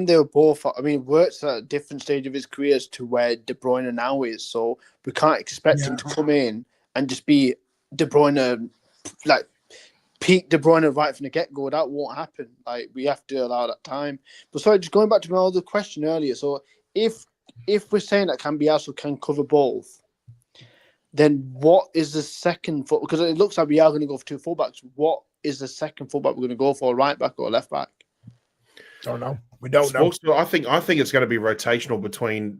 they were both, I mean, Wirtz at a different stage of his career as to where De Bruyne now is. So we can't expect him to come in and just be De Bruyne, like peak De Bruyne right from the get-go. That won't happen. Like, we have to allow that time. But sorry, just going back to my other question earlier. So if we're saying that Cambiasso can cover both, then what is the second foot? Because it looks like we are going to go for 2 fullbacks. What is the second fullback we're going to go for, right back or left back? Don't know. We don't know. I think it's going to be rotational between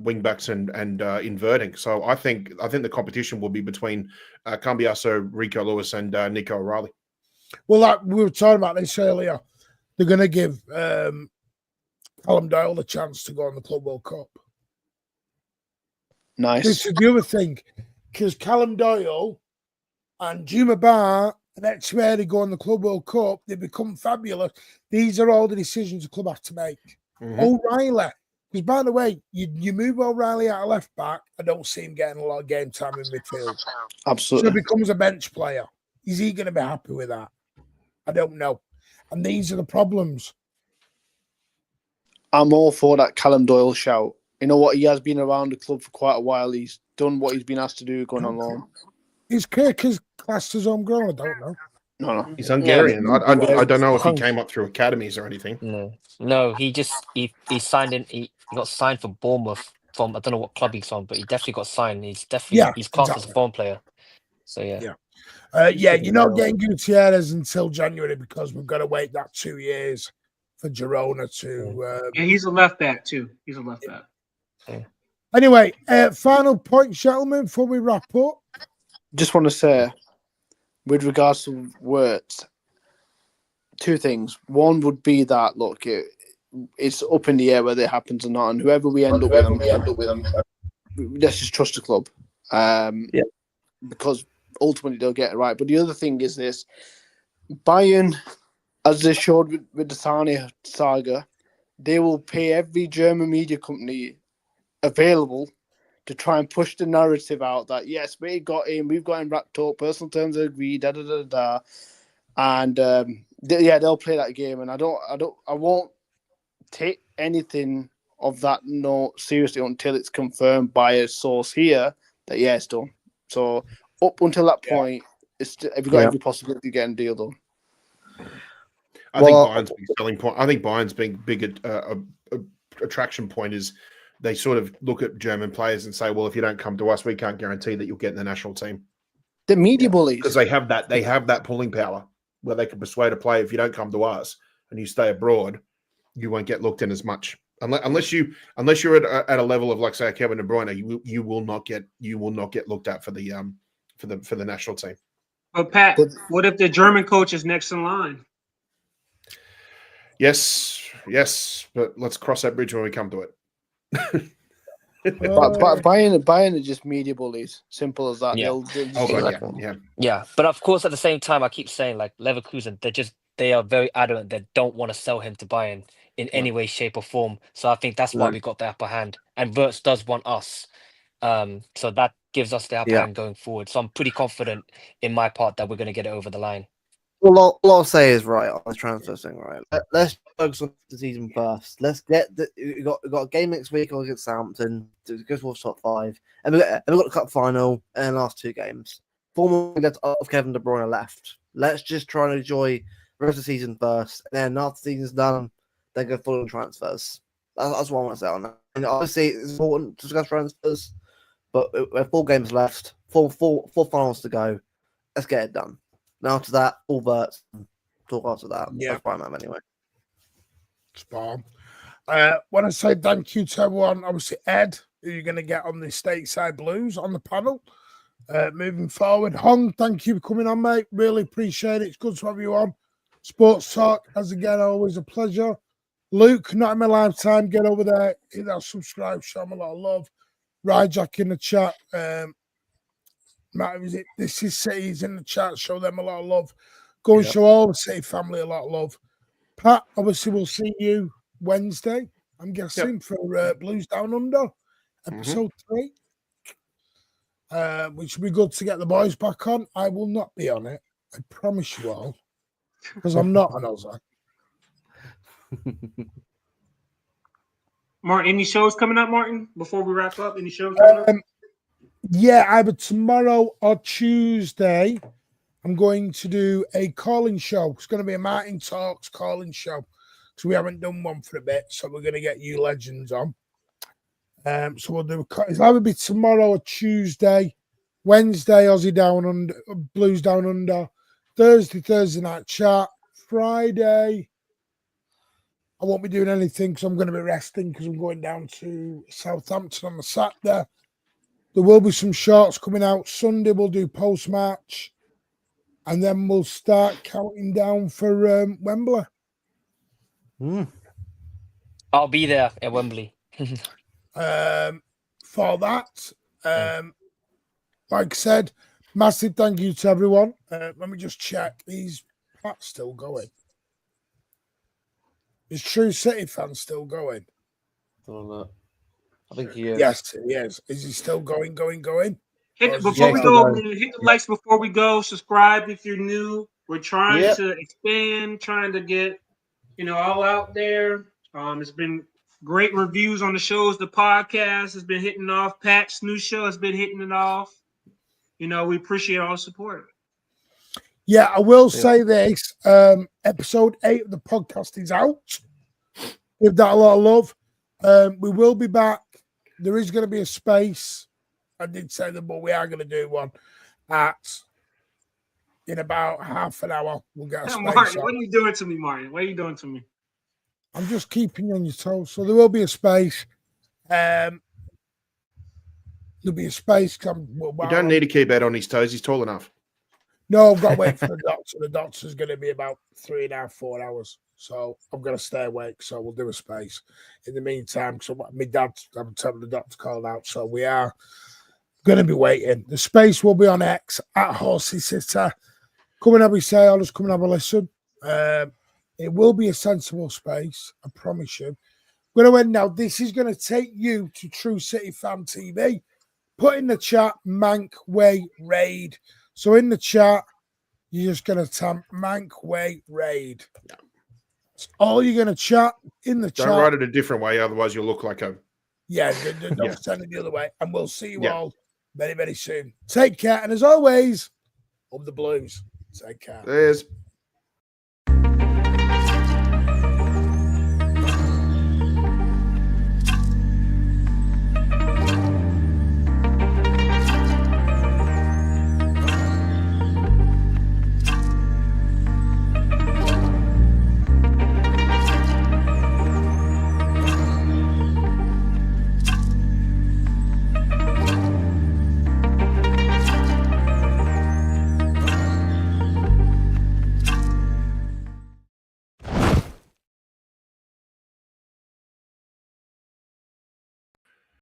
wing backs and inverting. So I think the competition will be between Cambiasso, Rico Lewis, and Nico O'Reilly. Well, like we were talking about this earlier, they're going to give Callum Doyle the chance to go on the Club World Cup. Nice. This is the other thing, because Callum Doyle and Juma Bar and Echeverri go on the Club World Cup, they become fabulous. These are all the decisions the club have to make. O'Reilly, because by the way, you move O'Reilly out of left back, I don't see him getting a lot of game time in midfield. Absolutely. So he becomes a bench player. Is he going to be happy with that? I don't know. And these are the problems. I'm all for that Callum Doyle shout. You know what? He has been around the club for quite a while. He's done what he's been asked to do going on loan. Is Kirk's classed as homegrown? I don't know. No. He's Hungarian. I don't know if he came up through academies or anything. No. He signed in. He got signed for Bournemouth from, I don't know what club he's on, but he definitely got signed. He's classed as a foreign player. So yeah. You're not getting Gutierrez until January because we've got to wait that 2 years for Girona to. He's a left back too. He's a left back. Yeah. Anyway, final point, gentlemen, before we wrap up. Just want to say, with regards to Wirtz, 2 things. One would be that, look, it's up in the air whether it happens or not, and whoever we end up with, let's just trust the club. Because ultimately they'll get it right. But the other thing is this: Bayern, as they showed with the Sane saga, they will pay every German media company available to try and push the narrative out that, yes, we've got him wrapped up, personal terms are agreed, and they'll play that game. And I won't take anything of that note seriously until it's confirmed by a source here that it's done. So up until that point, have you got every possibility of getting a deal done? I think Bayern's big selling point. I think Bayern's big attraction point is they sort of look at German players and say, well, if you don't come to us, we can't guarantee that you'll get in the national team. The media bullies. Because they have that pulling power where they can persuade a player, if you don't come to us and you stay abroad, you won't get looked in as much. Unless you're at a level of like say Kevin De Bruyne, you will not get looked at for the national team. But Pat, what if the German coach is next in line? Yes, but let's cross that bridge when we come to it. Bayern are just media bullies. Simple as that. Yeah. Yeah. But of course, at the same time, I keep saying like Leverkusen, they are very adamant. They don't want to sell him to Bayern in any way, shape, or form. So I think that's why we got the upper hand. And Wirtz does want us. So that gives us the upper hand going forward. So I'm pretty confident in my part that we're going to get it over the line. Well, all I'll say is right on the transfer thing. Right, let's focus on the season first. Let's get we got a game next week against Southampton to go towards top 5, and we got the cup final and the last 2 games. 4 more games of Kevin De Bruyne left. Let's just try and enjoy the rest of the season first, and then after the season's done, then go full on transfers. That's what I want to say on that. And obviously, it's important to discuss transfers, but we have 4 games left, four finals to go. Let's get it done. And after that, all Wirtz. Talk after that. Yeah. That's fine, anyway. Spot on. Want to say thank you to everyone. Obviously, Ed, who you're going to get on the Stateside Blues on the panel. Moving forward, Hong, thank you for coming on, mate. Really appreciate it. It's good to have you on. Sports Talk, as again, always a pleasure. Luke, not in my lifetime. Get over there, hit that subscribe, show him a lot of love. Ryjack in the chat. Matt, this is City's in the chat. Show them a lot of love. Go and show all the City family a lot of love. Pat, obviously, we'll see you Wednesday, I'm guessing, for Blues Down Under, episode 3. Which will be good to get the boys back on. I will not be on it. I promise you all. Because I'm not an Aussie. Martin, any shows coming up, Martin, before we wrap up? Any shows coming up? Yeah, either tomorrow or Tuesday, I'm going to do a calling show. It's going to be a Martin Talks calling show. So we haven't done one for a bit. So we're going to get you legends on. So we'll do it'll either be tomorrow or Tuesday. Wednesday, Aussie Down Under, Blues Down Under. Thursday night chat. Friday, I won't be doing anything because I'm going to be resting because I'm going down to Southampton on the Saturday. There will be some shorts coming out. Sunday, we'll do post-match. And then we'll start counting down for Wembley. I'll be there at Wembley. For that, like I said, massive thank you to everyone. Let me just check. Is Pat still going? Is True City fan still going? I don't know. I think he is. Yes, he is. Is he still going? Before we go, hit the likes before we go. Subscribe if you're new. We're trying to expand, trying to get all out there. It's been great reviews on the shows. The podcast has been hitting off. Pat's new show has been hitting it off. We appreciate all the support. Yeah, I will say this. Episode 8 of the podcast is out. Give that a lot of love. We will be back. There is going to be a space. I did say that, but we are going to do one in about half an hour. We'll get a space. Martin, what are you doing to me, Martin? What are you doing to me? I'm just keeping you on your toes. So there will be a space. There'll be a space. You don't need to keep Ed on his toes. He's tall enough. No, I've got to wait for the doctor. The doctor's going to be about 3.5, 4 hours. So I'm going to stay awake. So we'll do a space. In the meantime, so my dad, I'm telling the doctor called out. So we are going to be waiting. The space will be on X at Horsey City. Come and have a say. I'll just come and have a listen. It will be a sensible space. I promise you. We're going to end now. This is going to take you to True City Fan TV. Put in the chat, Mank Way Raid. So in the chat, you're just going to type Mank Way Raid. That's all you're going to chat in the chat. Don't write it a different way, otherwise you'll look like a... Yeah, don't send it the other way. And we'll see you all very, very soon. Take care. And as always, up the Blues. Take care. Cheers.